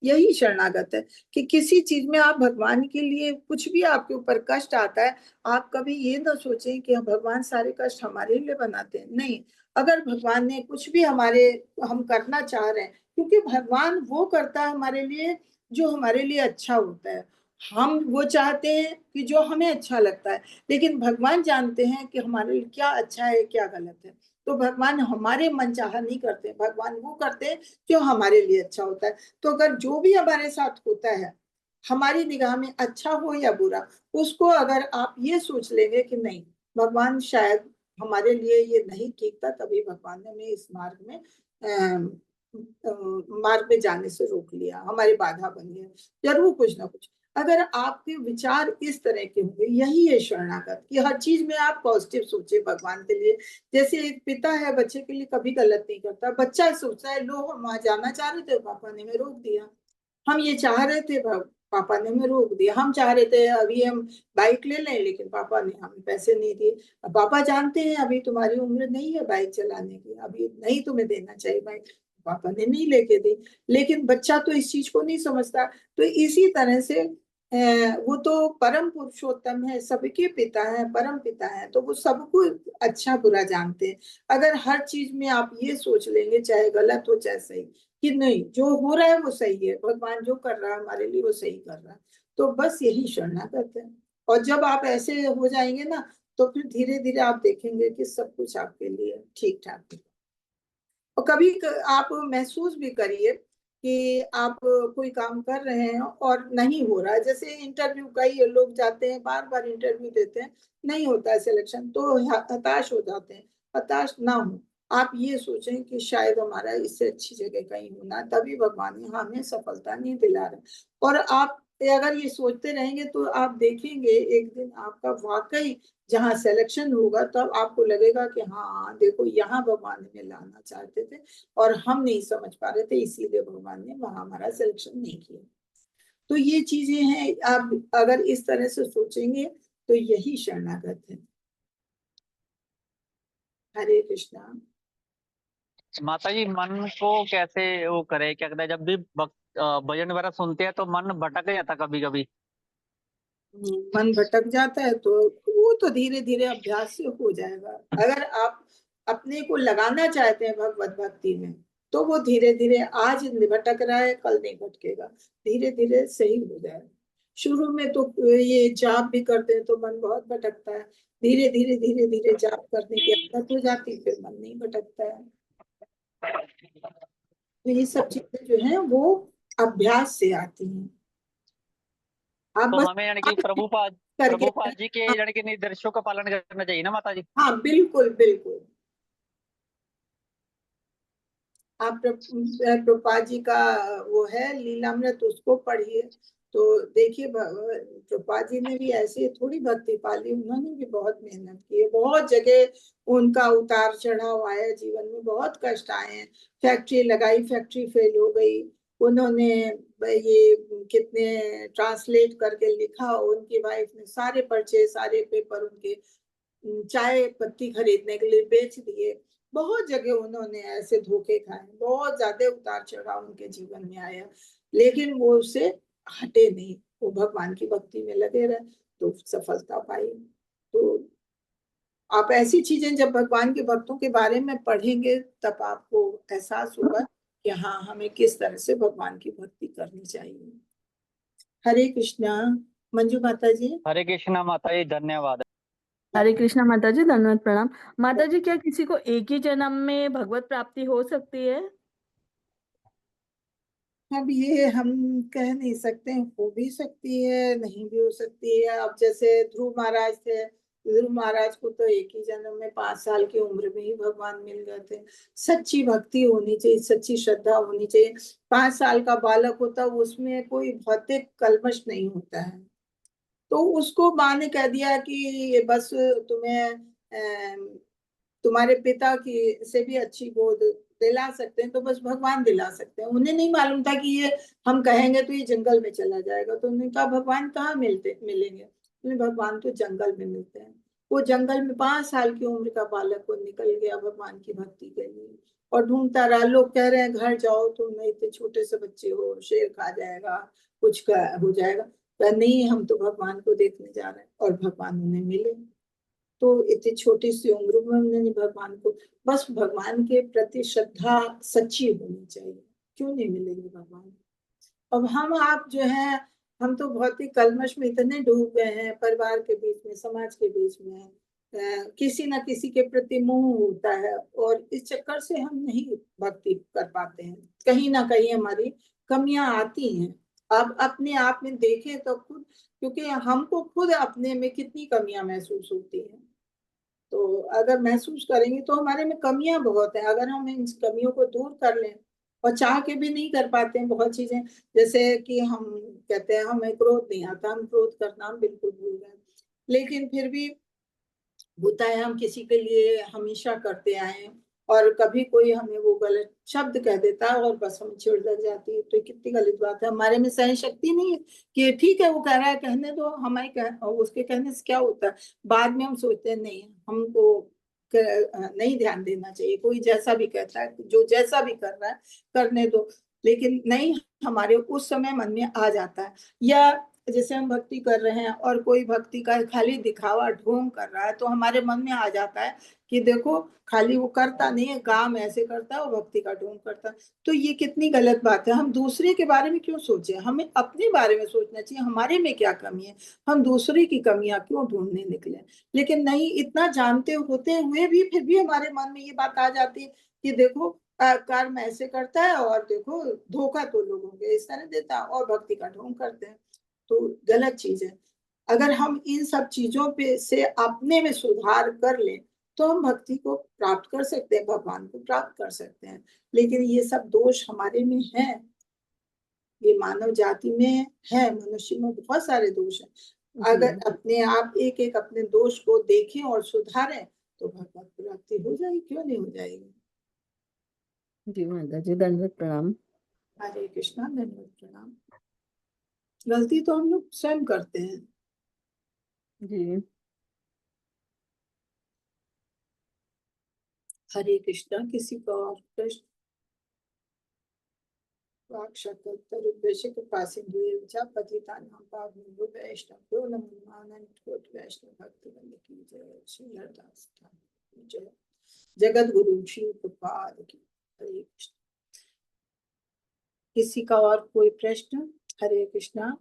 यही शरणागत है कि किसी चीज में आप भगवान के लिए, कुछ भी आपके ऊपर कष्ट आता है, आप कभी ये ना सोचें कि भगवान सारे कष्ट हमारे लिए बनाते हैं, नहीं। अगर भगवान ने कुछ भी हम करना चाह रहे हैं, क्योंकि भगवान वो करता है हमारे लिए जो हमारे लिए अच्छा होता है, हम वो चाहते हैं कि जो हमें अच्छा लगता है, लेकिन भगवान जानते हैं कि हमारे लिए क्या अच्छा है क्या गलत है। तो भगवान हमारे मनचाहा नहीं करते, भगवान वो करते हैं जो हमारे लिए अच्छा होता है। तो अगर जो भी हमारे साथ होता है हमारी निगाह में अच्छा हो या बुरा, उसको अगर आप ये सोच लेंगे कि नहीं, भगवान शायद हमारे लिए ये नहीं ठीक था, तभी भगवान ने हमें इस मार्ग में जाने से रोक लिया, हमारी बाधा बनी है, जरूर कुछ ना कुछ। अगर आपके विचार इस तरह के होंगे, यही है शरणागत, कि हर चीज में आप पॉजिटिव सोचे भगवान के लिए। जैसे एक पिता है बच्चे के लिए कभी गलत नहीं करता, बच्चा सोचता है लो हम वहां जाना चाह रहे थे, पापा ने हमें रोक दिया, हम ये चाह रहे थे, पापा ने हमें रोक दिया, हम चाह रहे थे अभी हम बाइक ले लें, लेकिन पापा ने हमें पैसे नहीं दिए। पापा जानते हैं अभी तुम्हारी उम्र नहीं है बाइक चलाने की, अभी नहीं तुम्हें देना चाहिए बाइक, पापा ने नहीं लेके दी। लेकिन बच्चा तो इस चीज को नहीं समझता। तो इसी तरह से वो तो परम पुरुषोत्तम है, सबके पिता है, परम पिता है, तो वो सबको अच्छा बुरा जानते हैं। अगर हर चीज में आप ये सोच लेंगे, चाहे गलत हो चाहे सही, कि नहीं जो हो रहा है वो सही है, भगवान जो कर रहा है हमारे लिए वो सही कर रहा है, तो बस यही शरणागत है। और जब आप ऐसे हो जाएंगे ना, तो फिर धीरे धीरे आप देखेंगे कि सब कुछ आपके लिए ठीक ठाक है। और कभी आप महसूस भी करिए कि आप कोई काम कर रहे हैं और नहीं हो रहा है, जैसे इंटरव्यू, कई लोग जाते हैं बार बार इंटरव्यू देते हैं, नहीं होता है सिलेक्शन, तो हताश हो जाते हैं। हताश ना हो, आप ये सोचें कि शायद हमारा इससे अच्छी जगह कहीं होना, तभी भगवान यहाँ हमें सफलता नहीं दिला रहे। और आप अगर ये सोचते रहेंगे तो आप देखेंगे एक दिन आपका वाकई जहाँ सिलेक्शन होगा, तब आपको लगेगा कि हाँ देखो यहाँ भगवान हमें लाना चाहते थे और हम नहीं समझ पा रहे थे, इसीलिए भगवान ने वहां हमारा सिलेक्शन नहीं किया। तो ये चीजें हैं, आप अगर इस तरह से सोचेंगे तो यही शरणागत है। हरे कृष्णा। माता जी, मन को कैसे वो करे, क्या कहते हैं, जब भी भजन वगैरह सुनते हैं तो मन भटक जाता कभी कभी। मन भटक जाता है तो वो तो धीरे धीरे अभ्यास से हो जाएगा। अगर आप अपने को लगाना चाहते हैं भगवत भक्ति में, तो वो धीरे धीरे, आज भटक रहा है कल नहीं भटकेगा, धीरे धीरे सही हो जाएगा। शुरू में तो ये जाप भी करते हैं तो मन बहुत भटकता है, धीरे धीरे धीरे धीरे जाप करने की आदत हो जाती है, फिर मन नहीं भटकता है। तो ये सब चीजें जो है वो अभ्यास से आती हैं। आप तो बस हमें यानी कि करके, प्रभुपाद जी के यानी कि निर्देशों का पालन करना चाहिए ना माता जी। हाँ बिल्कुल बिल्कुल। आप प्रभुपाद जी का वो है लीलामृत, उसको पढ़िए तो देखिए, प्रभुपाद जी ने भी ऐसे थोड़ी भक्ति पाली, उन्होंने भी बहुत मेहनत की है, बहुत जगह उनका उतार चढ़ाव आया, जीवन में बहुत कष्ट आए हैं। फैक्ट्री लगाई, फैक्ट्री फेल हो गई, उन्होंने ये कितने ट्रांसलेट करके लिखा, उनकी वाइफ ने सारे पर्चे सारे पेपर उनके चाय पत्ती खरीदने के लिए बेच दिए। बहुत जगह उन्होंने ऐसे धोखे खाए, बहुत ज्यादा उतार चढ़ाव उनके जीवन में आया, लेकिन वो उससे हटे नहीं, वो भगवान की भक्ति में लगे रहे तो सफलता पाई। तो आप ऐसी चीजें जब भगवान के भक्तों के बारे में पढ़ेंगे, तब आपको एहसास होगा कि हाँ हमें किस तरह से भगवान की भक्ति करनी चाहिए। हरे कृष्णा। मंजू माता जी। हरे कृष्णा माता जी, धन्यवाद। हरे कृष्णा माता जी, धन्यवाद प्रणाम। माता जी, क्या किसी को एक ही जन्म में भगवत प्राप्ति हो सकती है? अब ये हम कह नहीं सकते, हो भी सकती है नहीं भी हो सकती है। अब जैसे ध्रुव महाराज थे, ध्रुव महाराज को तो एक ही जन्म में 5 साल की उम्र में ही भगवान मिल गए थे। सच्ची भक्ति होनी चाहिए, सच्ची श्रद्धा होनी चाहिए। 5 साल का बालक होता है, उसमें कोई भौतिक कल्मश नहीं होता है, तो उसको माँ ने कह दिया कि ये बस तुम्हें तुम्हारे पिता की से भी अच्छी गोद दिला सकते हैं तो बस भगवान दिला सकते हैं। उन्हें नहीं मालूम था कि ये हम कहेंगे तो ये जंगल में चला जाएगा, तो उन्होंने कहा भगवान कहाँ मिलेंगे? भगवान तो जंगल में मिलते हैं। वो जंगल में 5 साल की उम्र का बालक वो निकल गया भगवान की भक्ति के लिए और ढूंढता रहा। लोग कह रहे हैं घर जाओ, तुम इतने छोटे से बच्चे हो, शेर खा जाएगा, कुछ हो जाएगा। नहीं, हम तो भगवान को देखने जा रहे हैं। और भगवान उन्हें मिले। तो इतनी छोटी सी उम्र में उन्होंने भगवान को, बस भगवान के प्रति श्रद्धा सच्ची होनी चाहिए, क्यों नहीं मिलेंगे भगवान? अब हम आप जो है, हम तो बहुत ही कलमश में इतने डूब गए हैं, परिवार के बीच में, समाज के बीच में, किसी ना किसी के प्रति मोह होता है और इस चक्कर से हम नहीं भक्ति कर पाते हैं। कहीं ना कहीं हमारी कमियां आती हैं। अब अपने आप में देखें तो खुद, क्योंकि हमको खुद अपने में कितनी कमियां महसूस होती हैं। तो अगर महसूस करेंगे तो हमारे में कमियां बहुत है। अगर हम इन कमियों को दूर कर लें, और चाह के भी नहीं कर पाते हैं बहुत चीजें, जैसे कि हम कहते हैं हमें क्रोध नहीं आता, हम क्रोध करना हम बिल्कुल भूल गए, लेकिन फिर भी होता है हम किसी के लिए हमेशा करते आए और कभी कोई हमें वो गलत शब्द कह देता है और बस हम चिढ़ जाती है। तो कितनी गलत बात है। हमारे में सहन शक्ति नहीं है कि ठीक है वो कह रहा है, कहने दो, उसके कहने से क्या होता है। बाद में हम सोचते हैं नहीं, हमको नहीं ध्यान देना चाहिए, कोई जैसा भी कहता है, जो जैसा भी कर रहा है करने दो। लेकिन नहीं, हमारे उस समय मन में आ जाता है। या जैसे हम भक्ति कर रहे हैं और कोई भक्ति का खाली दिखावा ढोंग कर रहा है, तो हमारे मन में आ जाता है कि देखो खाली वो करता नहीं है, काम ऐसे करता है और भक्ति का ढोंग करता है। तो ये कितनी गलत बात है। हम दूसरे के बारे में क्यों सोचे, हमें अपने बारे में सोचना चाहिए, हमारे में क्या कमी है, हम दूसरे की कमियां क्यों ढूंढने निकले। लेकिन नहीं, इतना जानते होते हुए भी फिर भी हमारे मन में ये बात आ जाती है कि देखो कर्म ऐसे करता है और देखो धोखा तो लोगों के इस तरह देता है और भक्ति का ढोंग करते हैं। तो गलत चीज है। अगर हम इन सब चीजों पे से अपने में सुधार कर लें तो हम भक्ति को प्राप्त कर सकते हैं, भगवान को प्राप्त कर सकते हैं। लेकिन ये सब दोष हमारे में है, ये मानव जाति में है, मनुष्य में बहुत सारे दोष हैं। अगर अपने आप एक एक अपने दोष को देखें और सुधारें तो भगवत प्राप्ति हो जाएगी, क्यों नहीं हो जाएगी। जी माता जी, दंडवत प्रणाम। हरे कृष्णा, दंडवत प्रणाम। गलती तो हम लोग स्वयं करते हैं। जी हरे कृष्णा। किसी का और प्रश्न? जगत गुरु श्री प्रपाद की। हरे कृष्ण। किसी का और कोई प्रश्न? हरे कृष्णा।